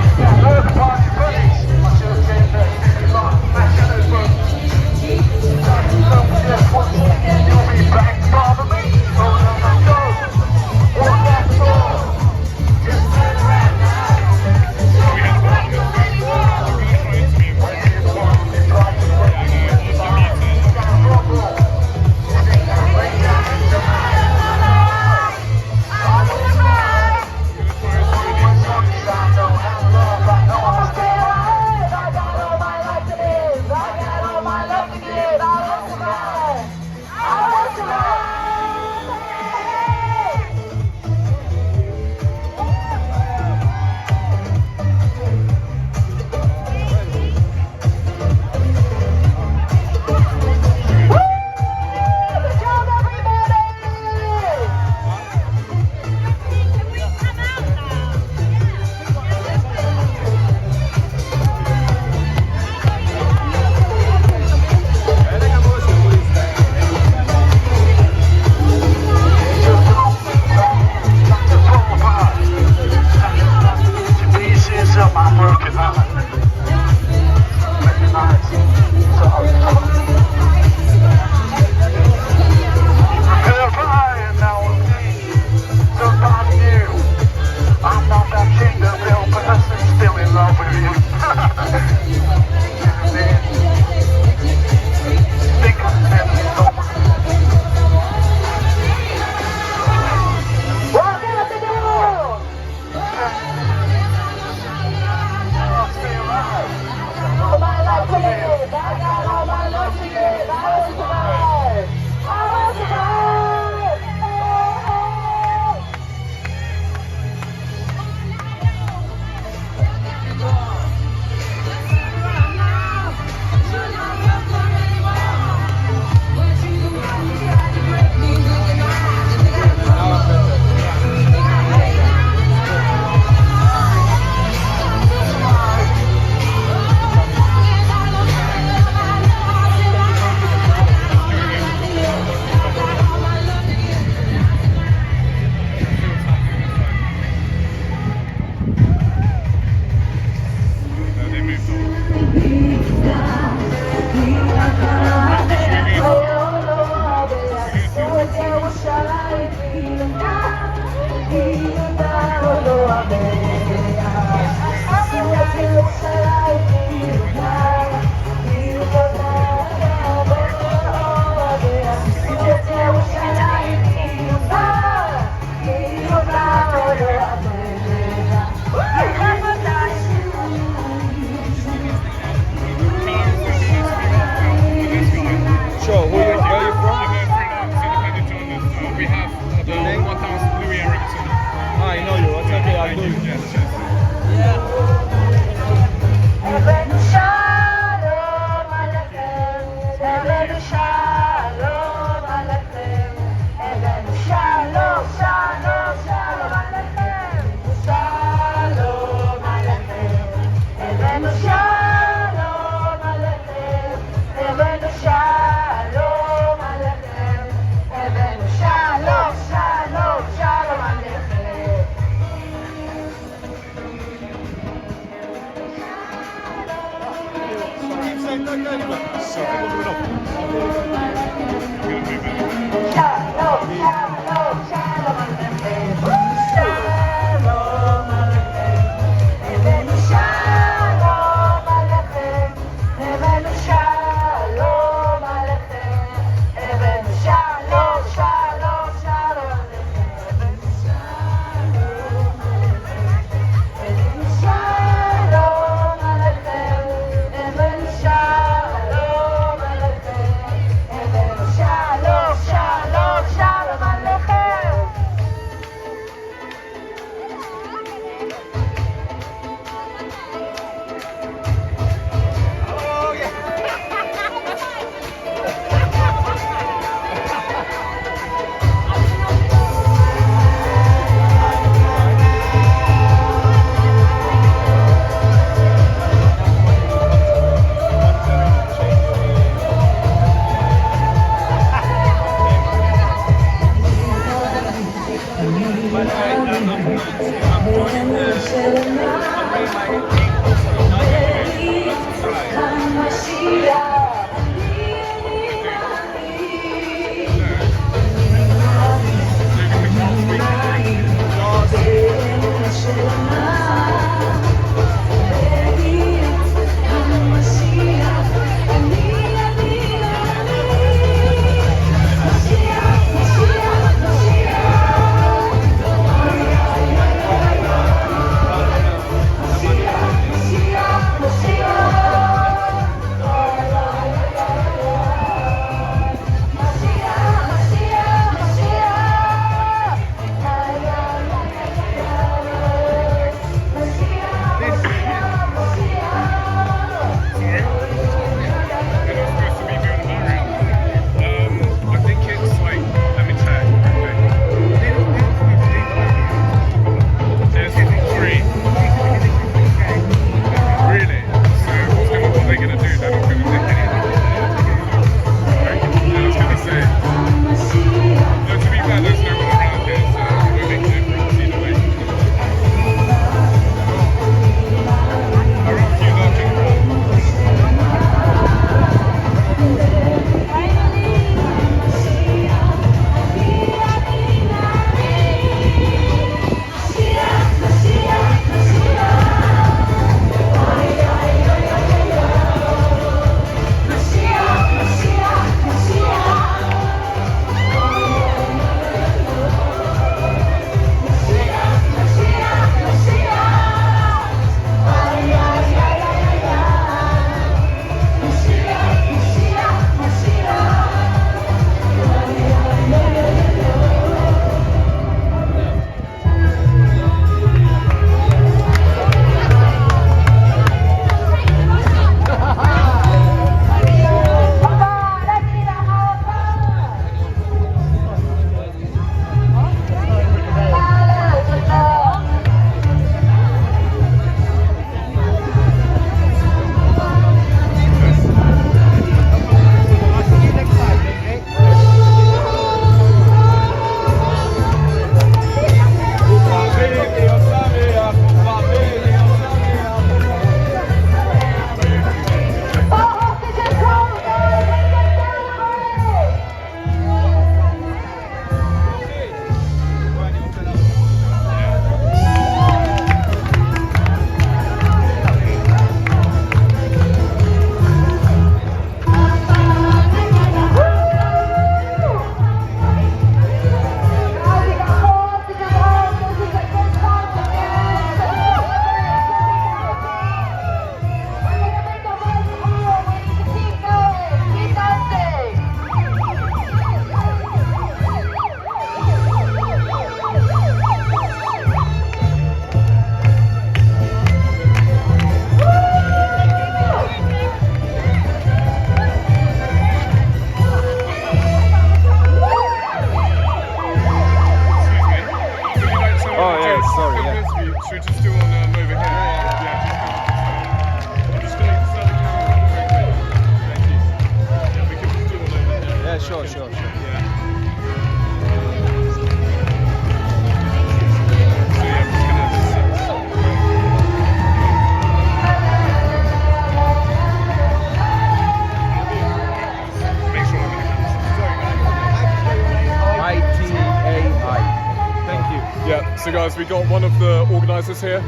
So guys, we got one of the organisers here,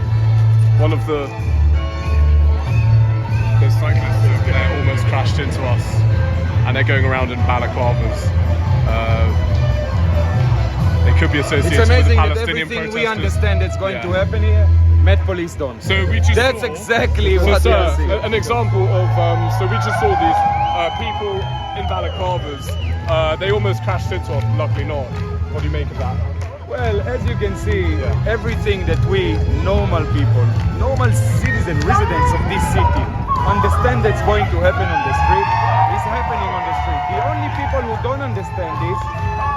one of the cyclists that almost crashed into us, and they're going around in balaclavas. They could be associated it's amazing with the that Palestinian everything protesters. we understand that's going to happen here, Met Police don't. So we just that's saw, exactly so what we sir, are seeing. an example of, so we just saw these people in balaclavas, they almost crashed into us, luckily not. What do you make of that? Well, as you can see, everything that we normal people, normal citizen, residents of this city, understand that's going to happen on the street is happening on the street. The only people who don't understand this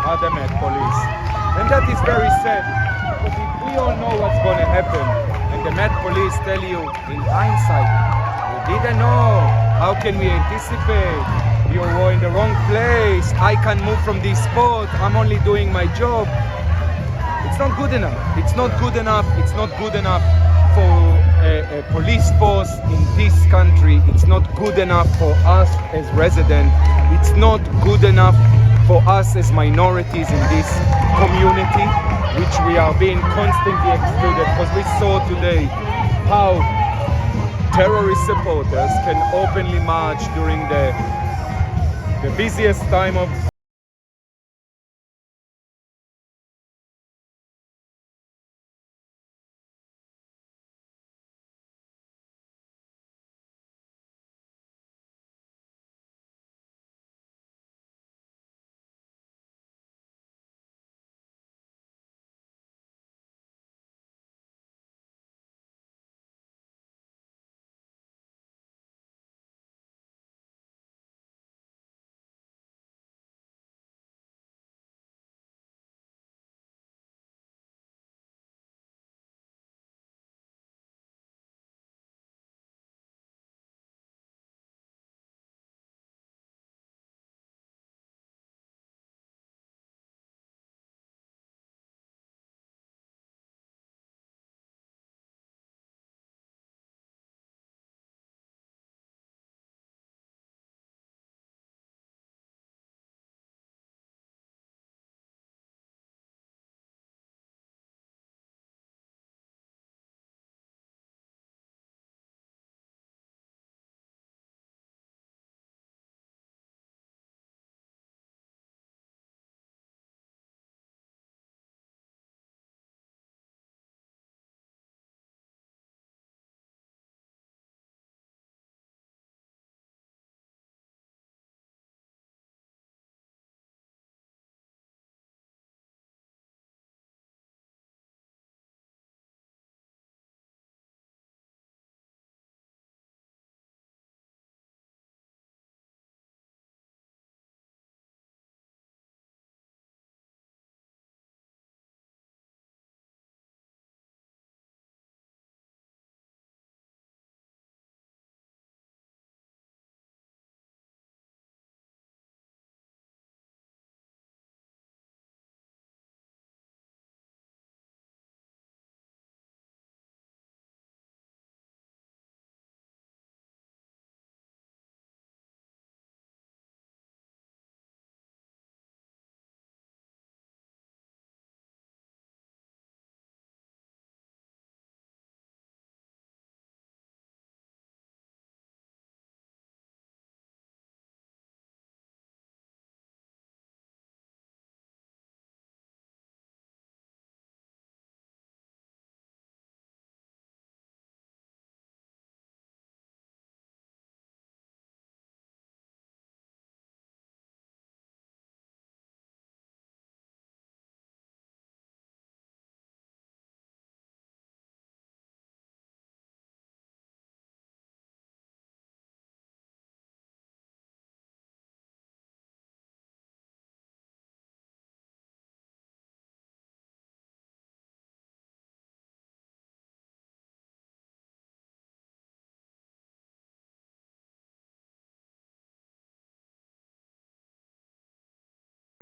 are the Met Police. And that is very sad, because if we all know what's going to happen, and the Met Police tell you in hindsight, we didn't know, how can we anticipate? You were in the wrong place, I can't move from this spot, I'm only doing my job. It's not good enough. It's not good enough. It's not good enough for a police force in this country. It's not good enough for us as residents. It's not good enough for us as minorities in this community, which we are being constantly excluded. Because we saw today how terrorist supporters can openly march during the busiest time of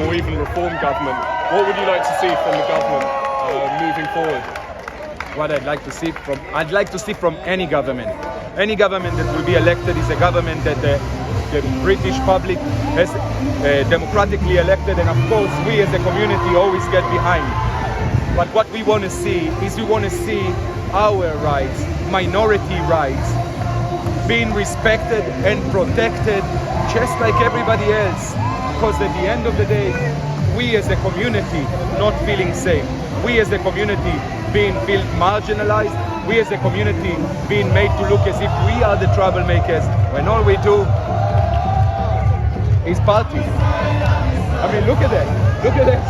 or even reform government. What would you like to see from the government moving forward? What I'd like to see from any government. Any government that will be elected is a government that the British public has democratically elected, and of course we as a community always get behind. But what we want to see is our rights, minority rights, being respected and protected just like everybody else. Because at the end of the day, we as a community not feeling safe. We as a community feel marginalized. We as a community being made to look as if we are the troublemakers when all we do is party. I mean, look at that. Look at that.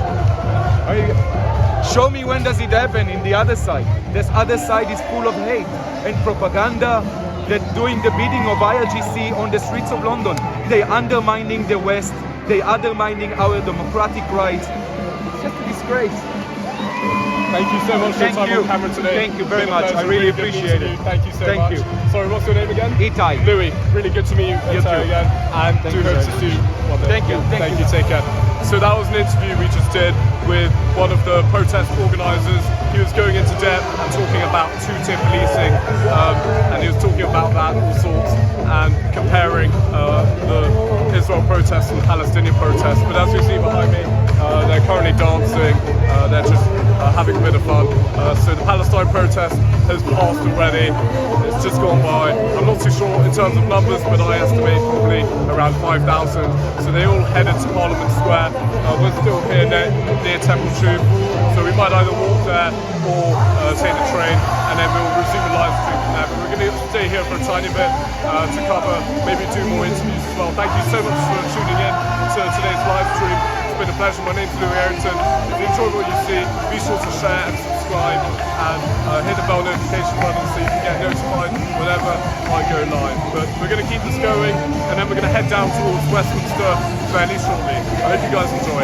I mean, show me when does it happen in the other side. This other side is full of hate and propaganda that doing the bidding of IRGC on the streets of London. They undermining the West. They undermining our democratic rights. It's just a disgrace. Thank you so much for your time on camera today. Thank you very much. I really appreciate it. Thank you so much. Sorry, what's your name again? Itai. Louis. Really good to meet you. You too. Again. And do hope to see you one day. Thank you. Thank you. Take care. So that was an interview we just did with one of the protest organisers. He was going into depth and talking about two-tier policing, and he was talking about that all sorts and comparing the Israel protests and Palestinian protests. But as you see behind me, they're currently dancing. They're just having a bit of fun. So the Palestine protest has passed already. It's just gone by. I'm not too sure in terms of numbers, but I estimate probably around 5,000. So they all headed to Parliament Square. We're still here near Temple Tube, so we might either walk there or take the train, and then we'll resume the live stream from there. But we're going to stay here for a tiny bit to cover maybe 2 more interviews as well. Thank you so much for tuning in to today's live stream. It's been a pleasure. My name's Louis Arrington. If you enjoyed what you see, be sure to share and subscribe and hit the bell notification button so you can get notified whenever I go live. But we're going to keep this going, and then we're going to head down towards Westminster fairly shortly. I hope you guys enjoy.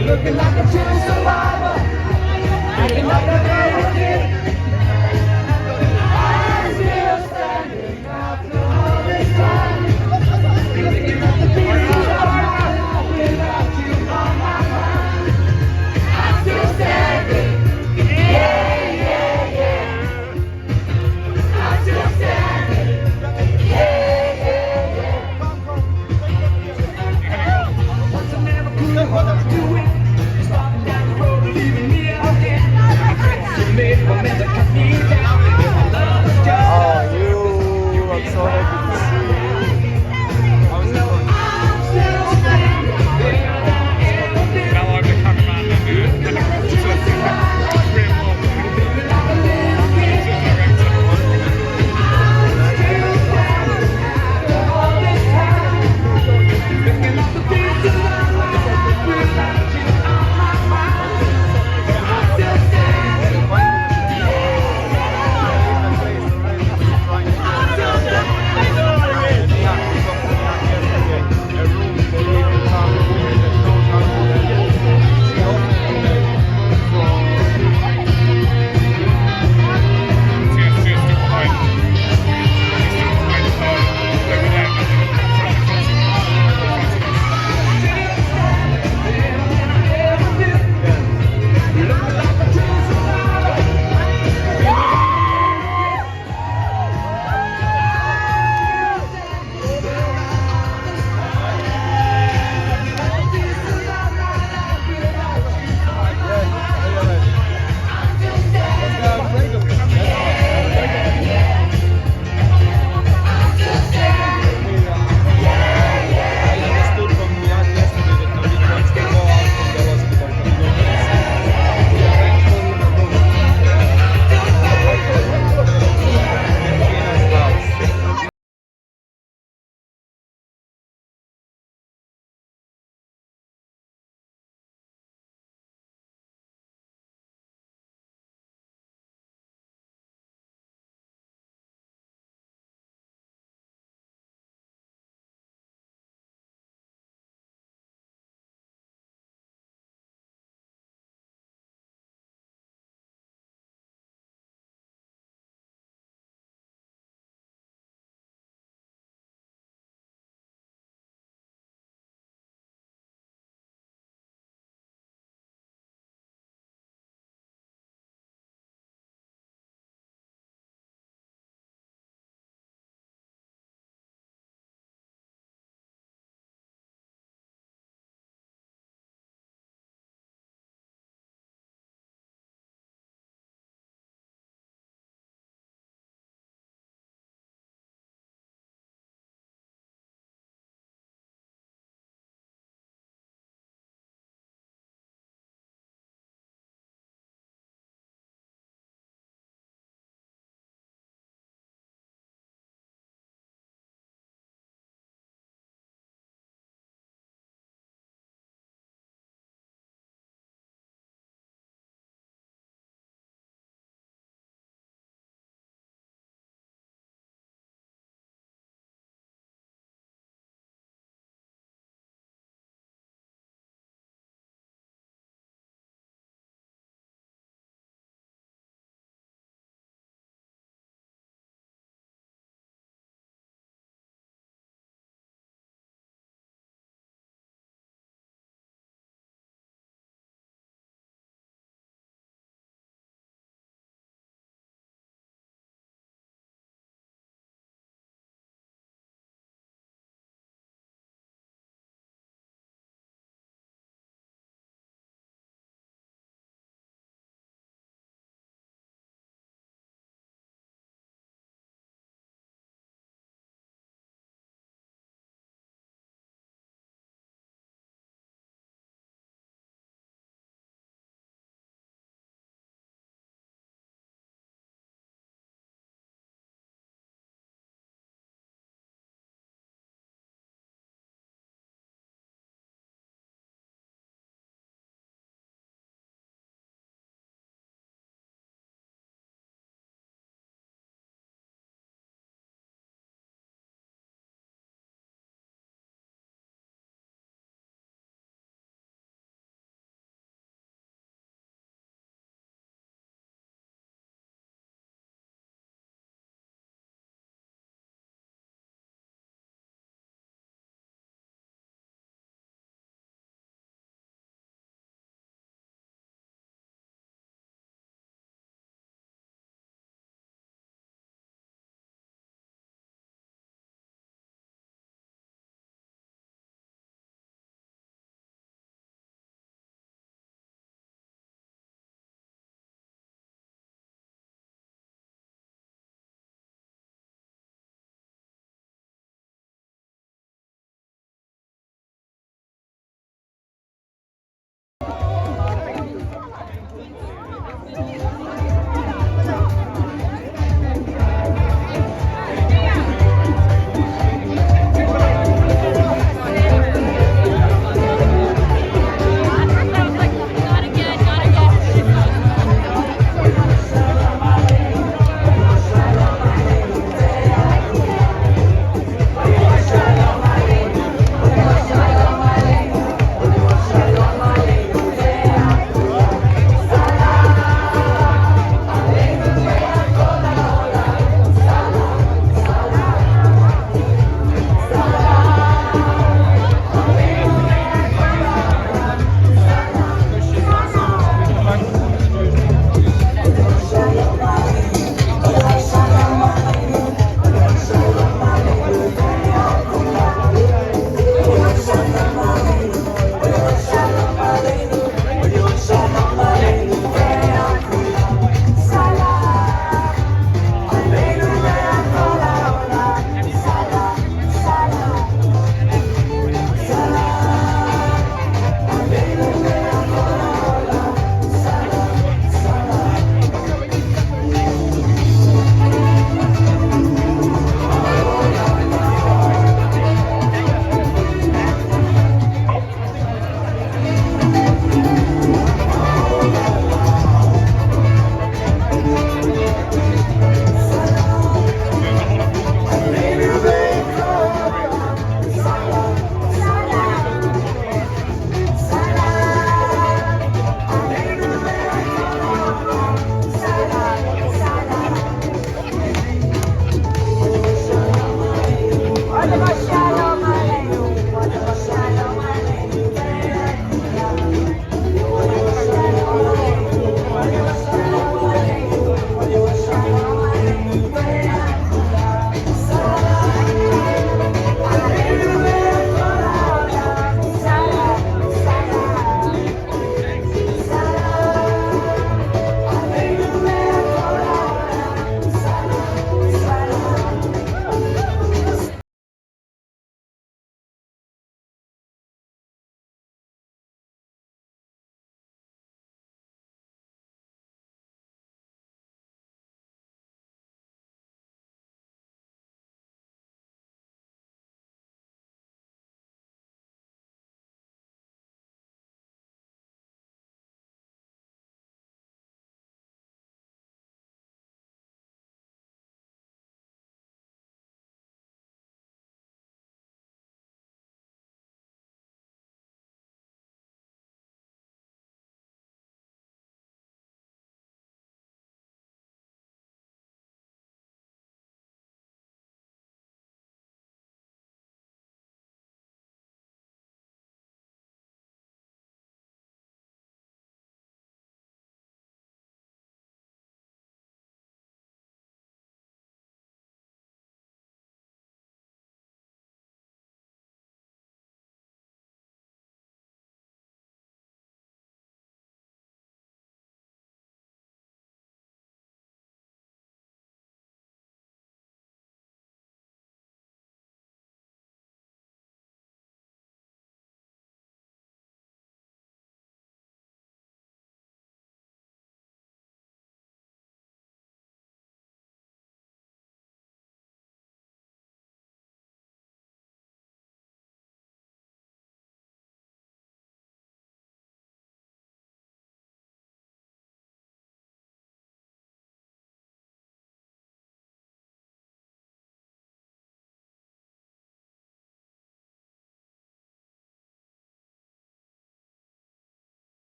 Looking like a true survivor, looking like a never did. I'm still standing after all this time. Looking at the pieces of my life without you on my mind. I'm still standing, yeah, yeah, yeah. I'm still standing, yeah, yeah, yeah. Once I never could have do it. I'm so happy to see you. Now I'm the cameraman and the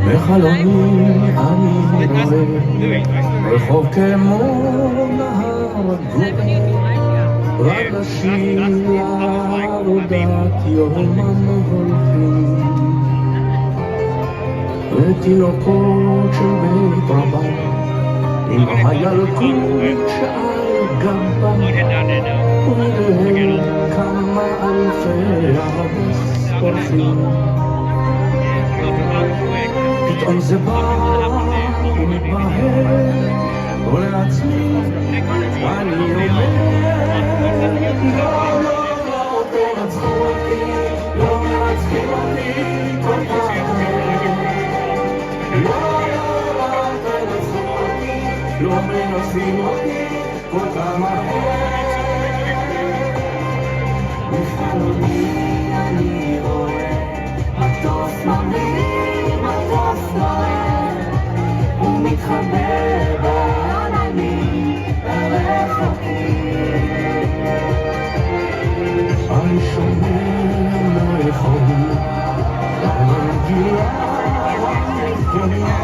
בחלומי אני רואה רחוב כמו נהר גוער רק נשים לעבודת יומם הולכים ותינוקות של בית רבן עם הילקוט שעל גבם ולהם כמה אלפי ארבס הולכים פתאום זה בא ומתבהר ולעצמי אני אומר לא, לא, לא תנצחו אותי לא מנצחים אותי כל כך לא, לא, לא תנצחו אותי לא מנצחים אותי כל כך מהר בחלומי אני רואה מטוס ממריא מטוס נוער הוא מתחבא בעננים הרחוקים אני שומע לא יכול להגיע גדולה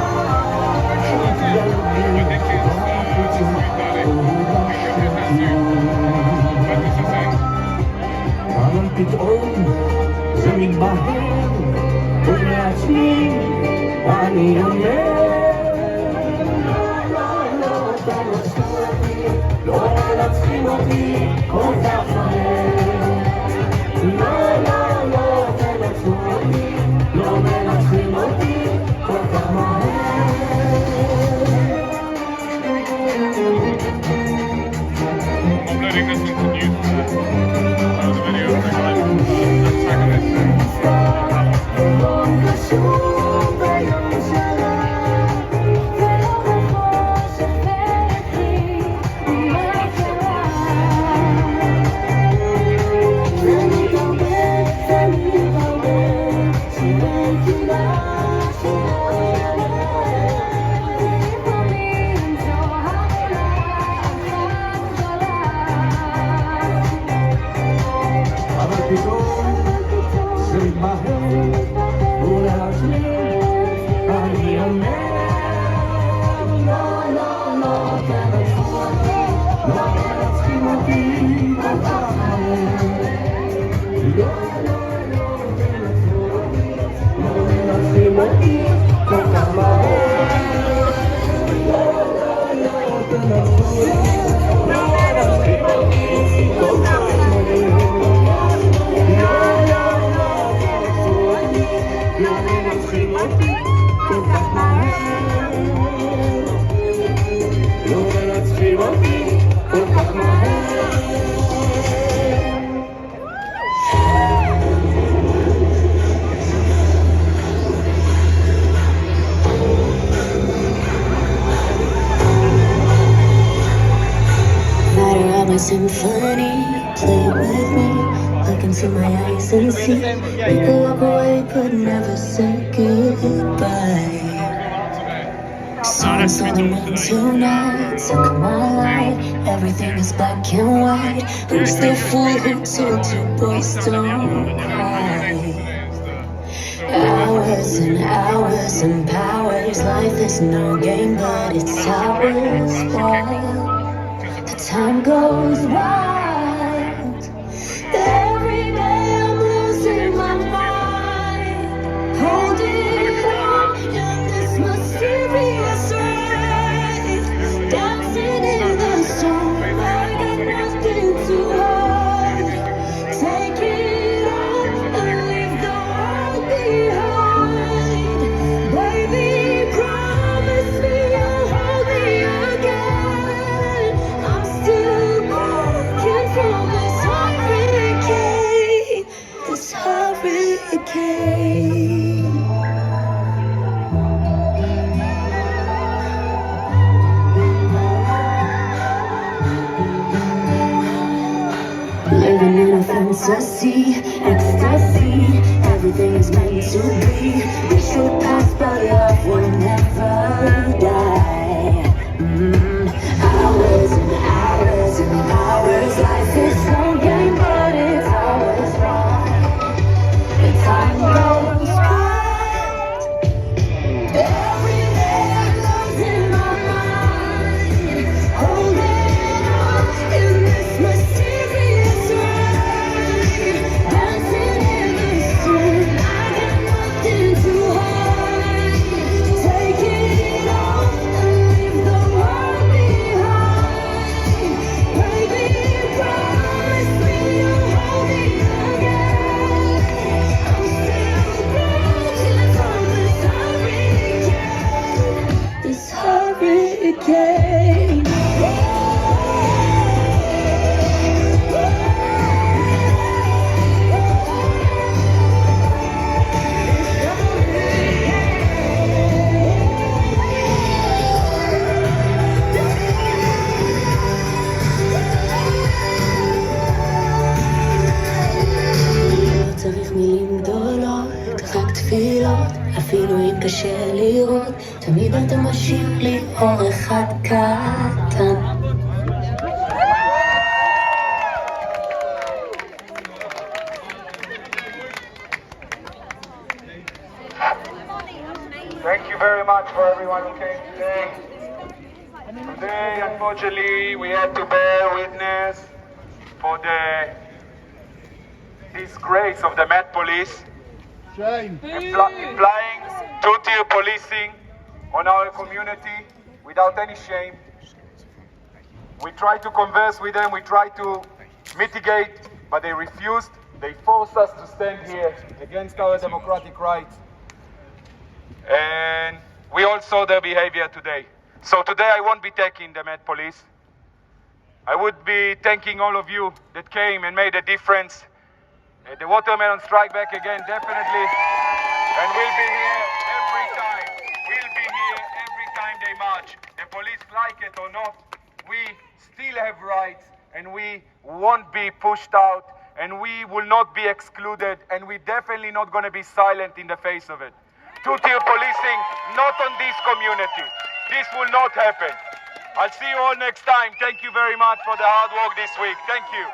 שתגלגל בחוצה אבל פתאום זה מתבהר ולעצמי אני אומר לא מנצחים אותי כל כך מהר לא, לא, לא תנצחו אותי לא מנצחים אותי כל כך מהר Uploading this into YouTube. That was a video of the guy Symphony, play with me, look into my eyes and see. We could walk away but never say goodbye. Songs on the moon tonight, took my life. Everything is black and white. Who's the fool who told two boys don't cry? Hours and hours and powers. Life is no game but it's ours. Wild. Time goes wild. Every day I'm losing my mind. Holding on in this mysterious ride. Dancing in the storm, I got nothing to hide. Take it on and leave the world behind. Baby, promise me you'll hold me again. I'm still broken from this hurricane. This hurricane. Living in a fantasy, ecstasy. Everything is meant to be. We should pass, but love will never die. Hours and hours and hours. Life is no game, but it's always right. The time goes wild. לראות, תמיד אתה משאיר לי אור אחד קטן. Thank you very much for everyone who came today. Today, unfortunately, we had to bear witness for the disgrace of the Met Police, implying two-tier policing on our community without any shame. We tried to converse with them, we tried to mitigate, but they refused. They forced us to stand here against our democratic rights. And we all saw their behavior today. So today I won't be thanking the Met Police. I would be thanking all of you that came and made a difference. The watermelon strike back again, definitely. And we'll be here every time. We'll be here every time they march. The police like it or not, we still have rights and we won't be pushed out and we will not be excluded and we're definitely not going to be silent in the face of it. Two-tier policing, not on this community. This will not happen. I'll see you all next time. Thank you very much for the hard work this week. Thank you.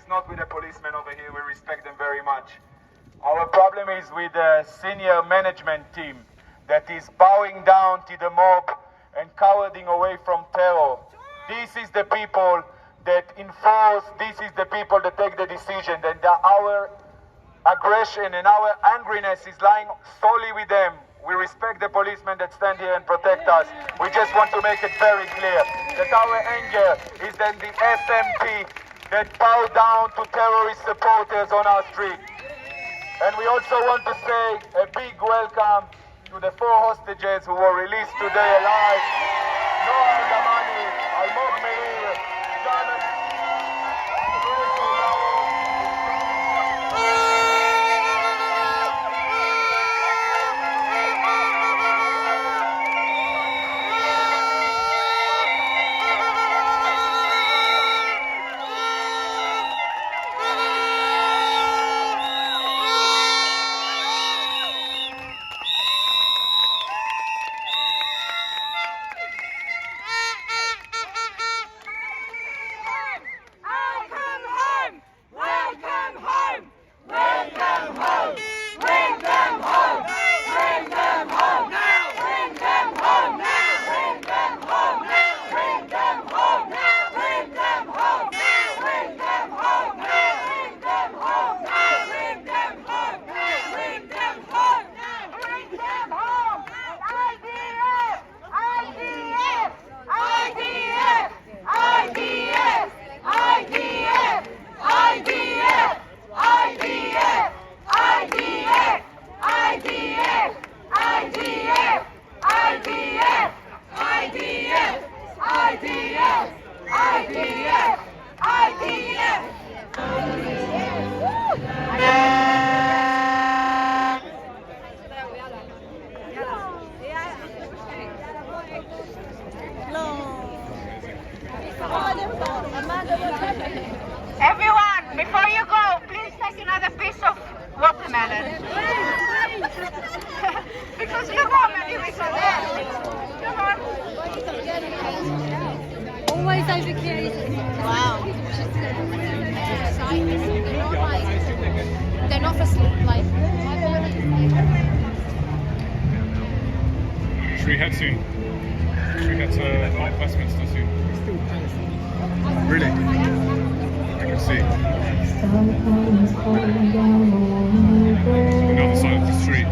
Not with the policemen over here, we respect them very much. Our problem is with the senior management team that is bowing down to the mob and cowarding away from terror. This is the people that enforce, this is the people that take the decision, and our aggression and our angriness is lying solely with them. We respect the policemen that stand here and protect us. We just want to make it very clear that our anger is then the SMP that bow down to terrorist supporters on our street. And we also want to say a big welcome to the 4 hostages who were released today alive. Noah Damani, Almog Meir, Jonathan. Everyone, before you go, please take another piece of watermelon. Because look how many we got there. Come on. Always over curious. Wow. They're not for sleep, like. Should we head soon? Should we head to Westminster soon? Really? I can see. On the other side of the street.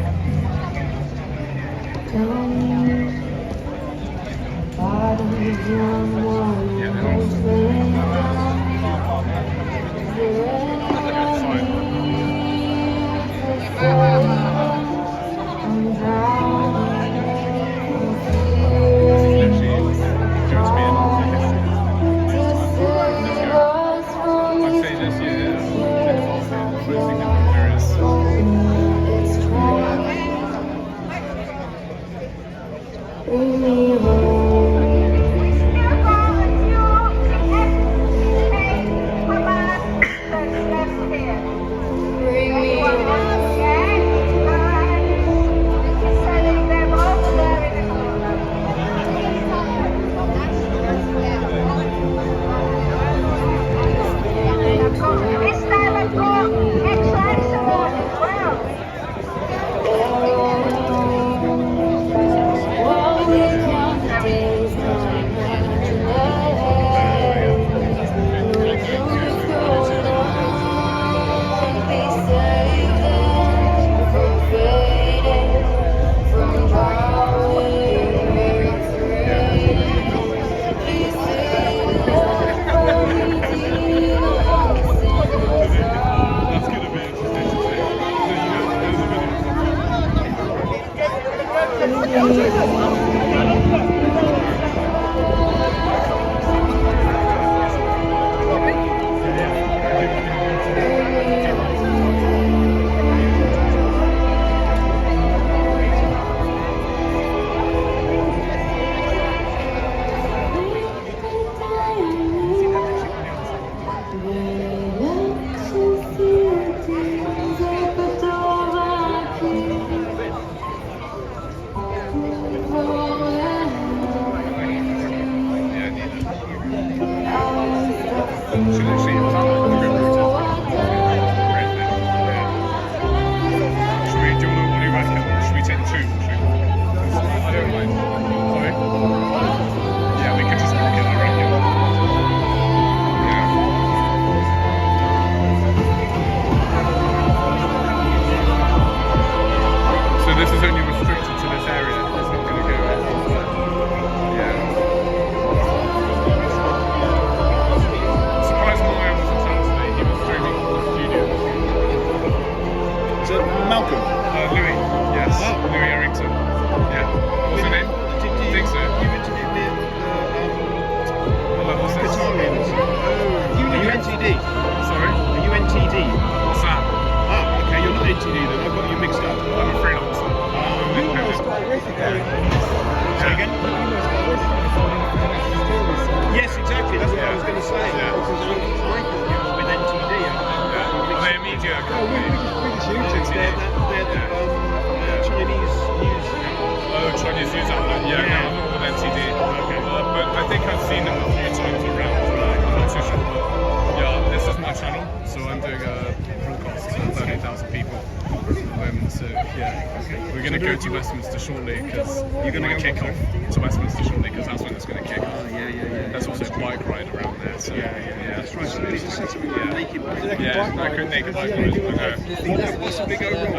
We're going to go to Westminster shortly because you're going to kick off to Westminster shortly because that's when it's going to kick off. There's also a bike ride around there. So that's right. So it's naked bike ride. Naked bike ride. Possibly go wrong.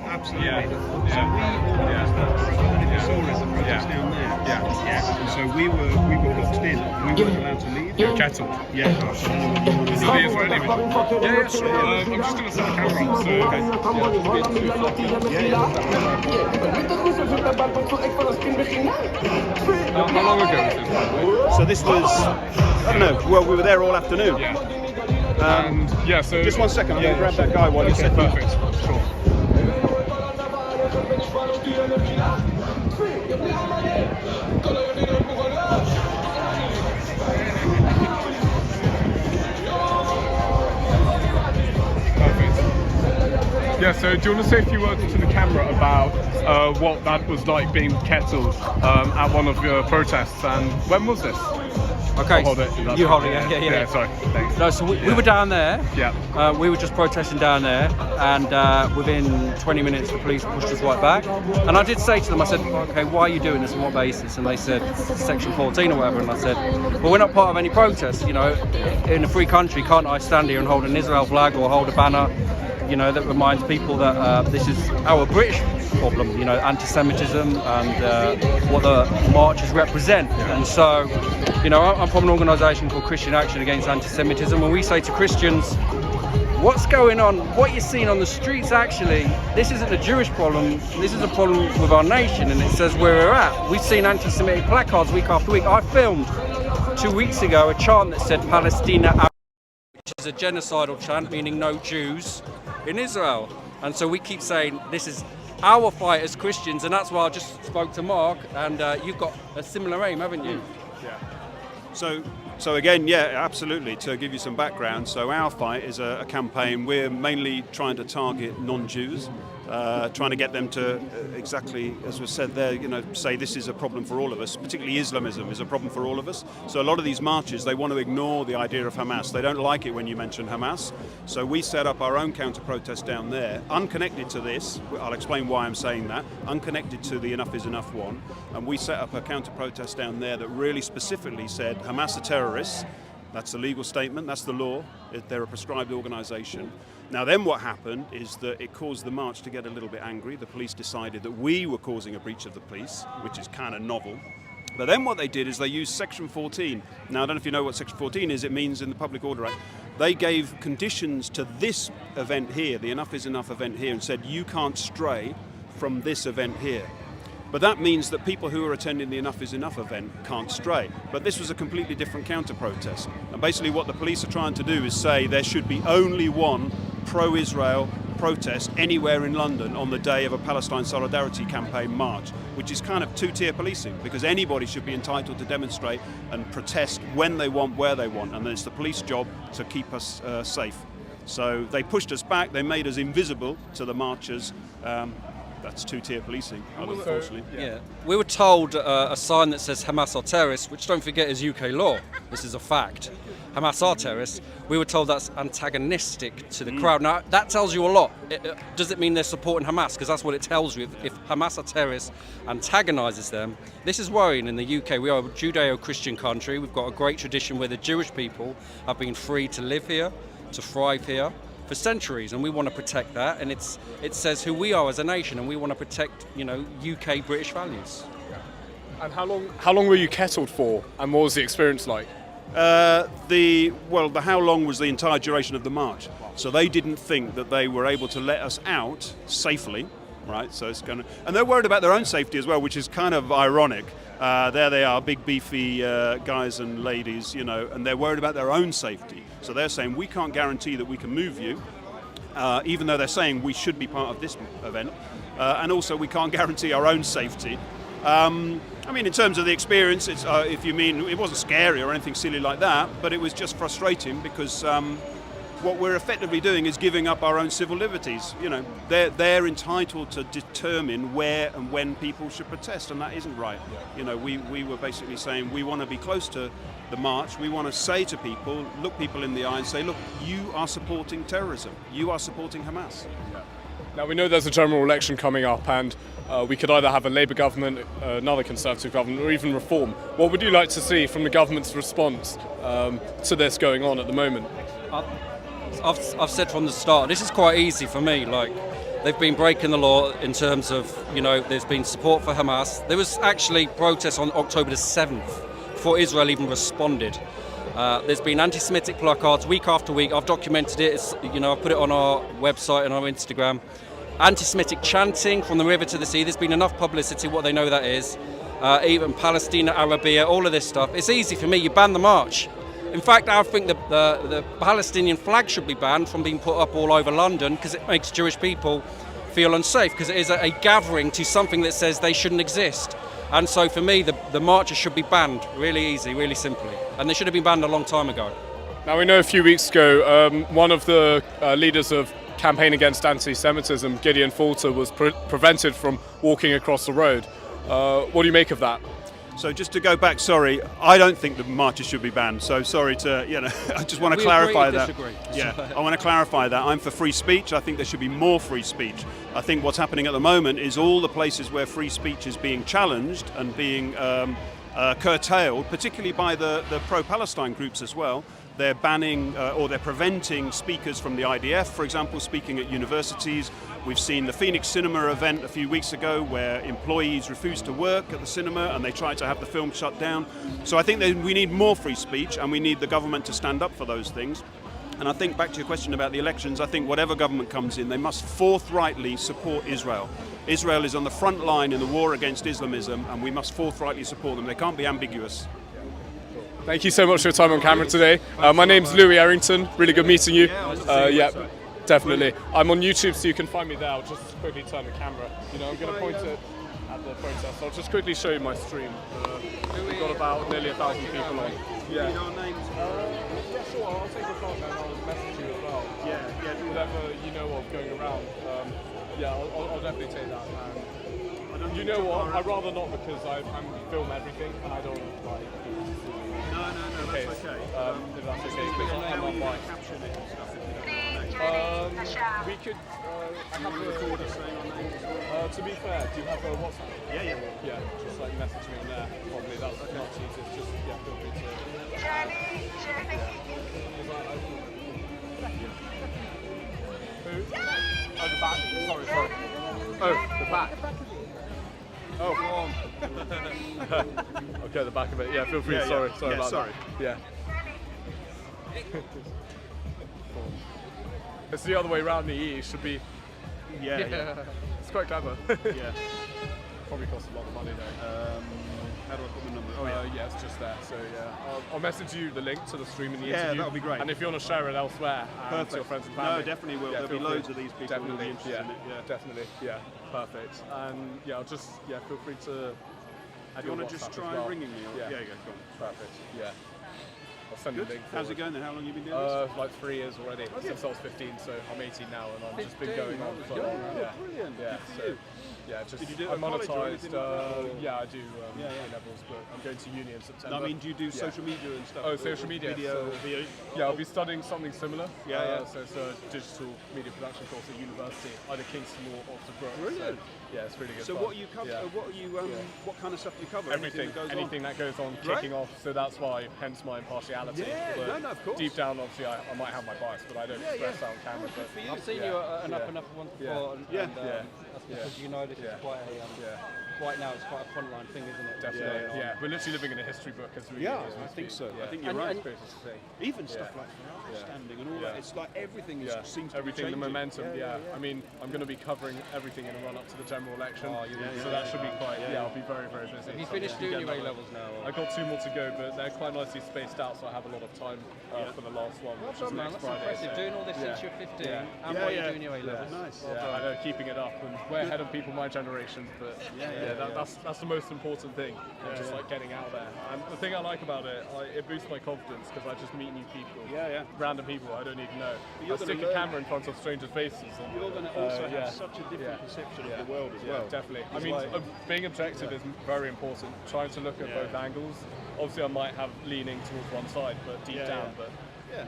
Absolutely. So we were boxed in. We weren't allowed to leave. You're kettled. Yeah. Is it the Israeli one? Yeah, sure. I'm just going to set the camera up. So, how long ago was this? So this was, I don't know. Well, we were there all afternoon. Yeah. So just one second. I'm going to grab that guy while you set up. Perfect. Sure. Yeah, so do you want to say a few words to the camera about what that was like being kettled at one of your protests, and when was this? Okay, I'll hold it. you hold it, yeah. Sorry, thanks. No, so we were down there. Yeah. We were just protesting down there, and within 20 minutes the police pushed us right back. And I did say to them, I said, okay, why are you doing this, on what basis? And they said, Section 14 or whatever. And I said, well, we're not part of any protest, you know. In a free country, can't I stand here and hold an Israel flag or hold a banner, you know, that reminds people that this is our British problem, you know, anti-Semitism and what the marches represent. And so, you know, I'm from an organisation called Christian Action Against Anti-Semitism, and we say to Christians, what's going on, what you're seeing on the streets actually, this isn't a Jewish problem, this is a problem with our nation, and it says where we're at. We've seen anti-Semitic placards week after week. I filmed 2 weeks ago a chant that said Palestina, which is a genocidal chant meaning no Jews in Israel. And so we keep saying this is our fight as Christians, and that's why I just spoke to Mark, and you've got a similar aim, haven't you? Yeah. So again, yeah, absolutely. To give you some background, so our fight is a campaign. We're mainly trying to target non-Jews, trying to get them to exactly, as was said there, you know, say this is a problem for all of us. Particularly Islamism is a problem for all of us. So a lot of these marches, they want to ignore the idea of Hamas. They don't like it when you mention Hamas. So we set up our own counter-protest down there, unconnected to this. I'll explain why I'm saying that. Unconnected to the Enough is Enough one. And we set up a counter-protest down there that really specifically said Hamas are terrorists. That's the legal statement, that's the law. They're a prescribed organisation. Now then what happened is that it caused the march to get a little bit angry. The police decided that we were causing a breach of the peace, which is kind of novel. But then what they did is they used Section 14. Now I don't know if you know what Section 14 is, it means in the Public Order Act. They gave conditions to this event here, the Enough is Enough event here, and said you can't stray from this event here. But that means that people who are attending the Enough is Enough event can't stray. But this was a completely different counter-protest. And basically what the police are trying to do is say there should be only one pro-Israel protest anywhere in London on the day of a Palestine Solidarity Campaign march, which is kind of two-tier policing, because anybody should be entitled to demonstrate and protest when they want, where they want, and then it's the police job to keep us safe. So they pushed us back, they made us invisible to the marchers. That's two-tier policing, unfortunately. Yeah. We were told a sign that says Hamas are terrorists, which don't forget is UK law. This is a fact. Hamas are terrorists. We were told that's antagonistic to the crowd. Now, that tells you a lot. Does it mean they're supporting Hamas? Because that's what it tells you. If Hamas are terrorists, antagonises them. This is worrying in the UK. We are a Judeo-Christian country. We've got a great tradition where the Jewish people have been free to live here, to thrive here, for centuries, and we want to protect that, and it says who we are as a nation, and we want to protect, you know, UK British values. And how long were you kettled for, and what was the experience like? The how long was the entire duration of the march? So they didn't think that they were able to let us out safely, right? So it's and they're worried about their own safety as well, which is kind of ironic. There they are, big beefy guys and ladies, you know, and they're worried about their own safety. So they're saying we can't guarantee that we can move you, even though they're saying we should be part of this event, and also we can't guarantee our own safety. I mean, in terms of the experience, it's, if you mean, it wasn't scary or anything silly like that, but it was just frustrating because what we're effectively doing is giving up our own civil liberties. You know, they're entitled to determine where and when people should protest, and that isn't right. You know, we were basically saying we want to be close to the march. We want to say to people, look people in the eye and say, look, you are supporting terrorism. You are supporting Hamas. Now we know there's a general election coming up, and we could either have a Labour government, another Conservative government, or even Reform. What would you like to see from the government's response to this going on at the moment? I've said from the start, this is quite easy for me. Like, they've been breaking the law in terms of, you know, there's been support for Hamas. There was actually protests on October the 7th before Israel even responded. There's been anti-Semitic placards week after week. I've documented it. It's, you know, I've put it on our website and our Instagram. Anti-Semitic chanting from the river to the sea. There's been enough publicity, what they know that is. Even Palestina, Arabia, all of this stuff. It's easy for me. You ban the march. In fact, I think the Palestinian flag should be banned from being put up all over London because it makes Jewish people feel unsafe, because it is a gathering to something that says they shouldn't exist. And so for me, the marches should be banned, really easy, really simply. And they should have been banned a long time ago. Now we know a few weeks ago, one of the leaders of campaign against anti-Semitism, Gideon Falter was prevented from walking across the road. What do you make of that? So just to go back, sorry, I don't think the marches should be banned. So sorry to, I just want to clarify that. Yeah, I want to clarify that. I'm for free speech. I think there should be more free speech. I think what's happening at the moment is all the places where free speech is being challenged and being curtailed, particularly by the pro-Palestine groups as well. They're banning or they're preventing speakers from the IDF, for example, speaking at universities. We've seen the Phoenix Cinema event a few weeks ago where employees refused to work at the cinema and they tried to have the film shut down. So I think that we need more free speech and we need the government to stand up for those things. And I think back to your question about the elections, I think whatever government comes in, they must forthrightly support Israel. Israel is on the front line in the war against Islamism and we must forthrightly support them. They can't be ambiguous. Thank you so much for your time on camera today. My name's Louis Errington. Really good meeting you. Yeah, definitely. I'm on YouTube, so you can find me there. I'll just quickly turn the camera. I'm going to point it at the protest. I'll just quickly show you my stream. We've got about nearly 1,000 people on. Yeah. Your names? Yeah, sure. I'll take your phone and I'll message you as well. Yeah. Whatever you know of going around. Yeah, I'll definitely take that. You know what? I'd rather not because I film everything and I don't like. No, that's okay. If that's okay, because I'm on mic. Caption it and stuff if you don't know. We could. I have record us saying our names. To be fair, do you have a WhatsApp? Yeah. Yeah, just like message me on there. Probably that's much easier. Just feel free to. Who? Oh, the back. Sorry. Oh, the back. Oh, okay, the back of it. Yeah, feel free. Sorry about that. Yeah. It's the other way around. The E should be. Yeah. It's quite clever. Yeah. Probably costs a lot of money though. How do I put the number? Yeah, it's just there. So yeah, I'll message you the link to the stream in the interview. interview. That'll be great. And if you want to share it elsewhere, to your friends and family. No, definitely will. There'll be loads of these people who'll be interested in it. Yeah, definitely. Yeah, perfect. And yeah, I'll just feel free to. Do you want to just try ringing me? Or? Yeah, go on. Perfect. Yeah. I'll send you the link. How's it going then? How long have you been doing this? Like 3 years already, since I was 15, so I'm 18 now and I've just been going on for brilliant. Yeah, so just did you do it I'm at college or monetized. anything like that? Yeah, I do A-levels, but I'm going to uni in September. I mean, do you do social media and stuff? Oh, social media. Video. Yeah, I'll be studying something similar. So it's a digital media production course at university, either Kingston or Oxford Brook. Brilliant. So, yeah, it's really good. So fun. what you cover? What kind of stuff do you cover? Everything that goes on kicking off. So that's why, hence my impartiality. Yeah, no, of course. Deep down, obviously, I might have my bias, but I don't express that on camera. But I've seen you an up and up once before, and that's because this is quite a right now it's quite a frontline thing, isn't it? Definitely. Yeah, we're literally living in a history book as we. I think so. I think you're right. Even stuff like standing and all that. It's like everything seems to be changing. The momentum. I mean, I'm going to be covering everything in a run up to the general election. So that should be quite. I'll be very, very busy. Have you finished doing your A-levels now? I've got 2 more to go, but they're quite nicely spaced out, so I have a lot of time for the last one, which is next Friday. That's impressive. Doing all this since you're 15, and while you're doing your A-levels. Nice. I know, keeping it up, and we're ahead of people my generation, but that's the most important thing. Just like getting out there. And the thing I like about it, it boosts my confidence because I just meet new people. Random people I don't even know. I stick a camera in front of strangers' faces. And, you're going to also have such a different perception of the world as well. Definitely. I mean, being objective is very important. Trying to look at both angles. Obviously, I might have leaning towards one side, but deep down. But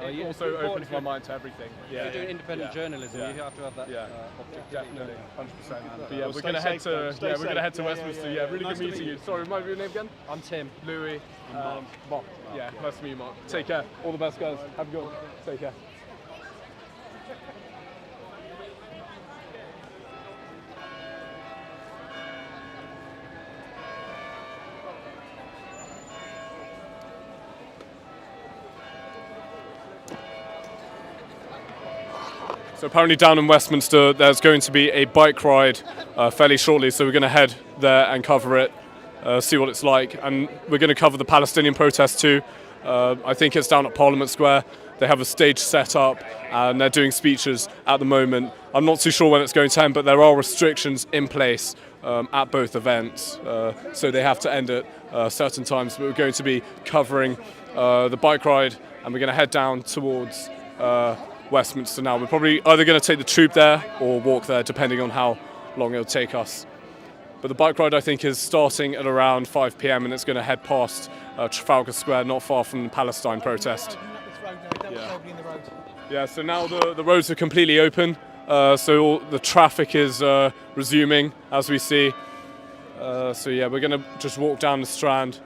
it also opens my mind to everything. If you're doing independent journalism, you have to have that objectivity. Definitely, 100%. But we're going to head to Westminster. Really good meeting you. Sorry, remind me of your name again? I'm Tim. Louis. Mark. Nice to meet you, Mark. Take care. All the best, guys. Have a good one. Take care. So apparently down in Westminster there's going to be a bike ride fairly shortly, so we're going to head there and cover it, see what it's like, and we're going to cover the Palestinian protest too. I think it's down at Parliament Square. They have a stage set up and they're doing speeches at the moment. I'm not too sure when it's going to end, but there are restrictions in place at both events, so they have to end at certain times. But we're going to be covering the bike ride, and we're going to head down towards Westminster now. We're probably either going to take the tube there or walk there, depending on how long it'll take us. But the bike ride, I think, is starting at around 5 p.m. and it's going to head past Trafalgar Square, not far from the Palestine protest. Yeah, so now the roads are completely open, so all the traffic is resuming, as we see. So yeah, we're going to just walk down the Strand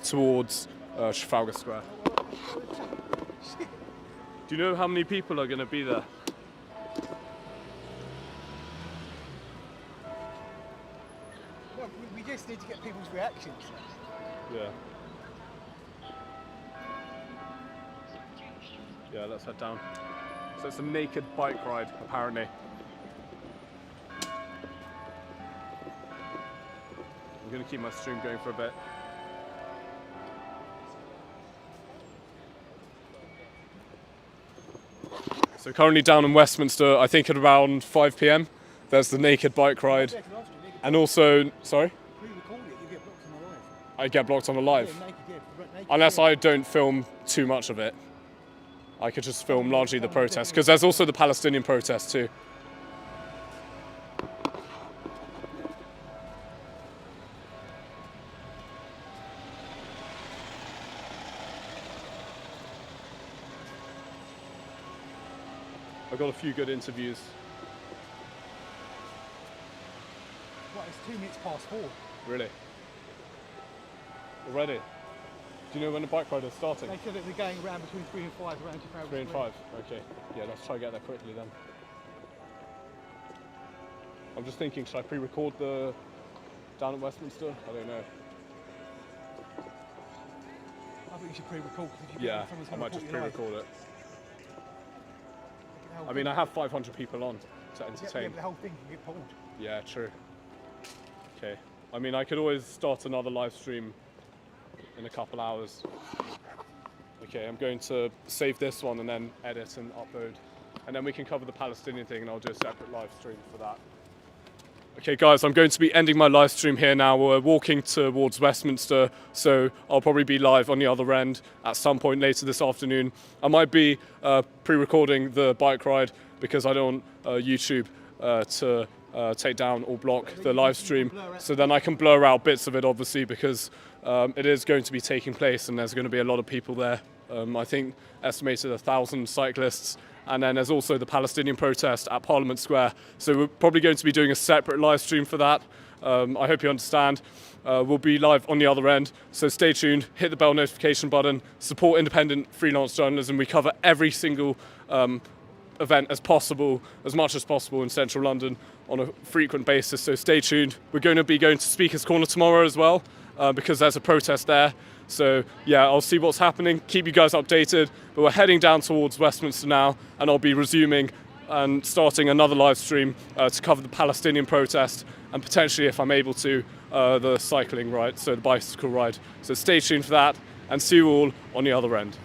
towards Trafalgar Square. Do you know how many people are going to be there? Well, we just need to get people's reactions. Yeah. Yeah, let's head down. So it's a naked bike ride, apparently. I'm going to keep my stream going for a bit. So currently down in Westminster, I think at around 5 p.m, there's the naked bike ride. And also, sorry? I get blocked on the live. Unless I don't film too much of it. I could just film largely the protest, because there's also the Palestinian protest too. I got a few good interviews. What, it's 2 minutes past 4. Really? Already? Do you know when the bike ride is starting? They said that we're going around between 3 and 5, around 2,000. 3 and 5, okay. Yeah, let's try to get there quickly then. I'm just thinking, should I pre-record the down at Westminster? I don't know. I think you should pre-record, because if you Yeah, I might just pre-record it. I mean, I have 500 people on to entertain. Yeah, but the whole thing can get pulled. Yeah, true. Okay. I mean, I could always start another live stream in a couple hours. Okay, I'm going to save this one and then edit and upload. And then we can cover the Palestinian thing and I'll do a separate live stream for that. Okay guys, I'm going to be ending my live stream here now. We're walking towards Westminster, so I'll probably be live on the other end at some point later this afternoon. I might be pre-recording the bike ride because I don't want YouTube to take down or block the live stream. So then I can blur out bits of it, obviously, because it is going to be taking place and there's going to be a lot of people there. I think estimated 1,000 cyclists. And then there's also the Palestinian protest at Parliament Square. So we're probably going to be doing a separate live stream for that. I hope you understand. We'll be live on the other end. So stay tuned, hit the bell notification button, support independent freelance journalism. We cover every single event as much as possible in central London on a frequent basis. So stay tuned. We're going to be going to Speaker's Corner tomorrow as well, because there's a protest there. So yeah, I'll see what's happening, keep you guys updated, but we're heading down towards Westminster now and I'll be resuming and starting another live stream to cover the Palestinian protest and potentially, if I'm able to, the cycling ride, so the bicycle ride. So stay tuned for that and see you all on the other end.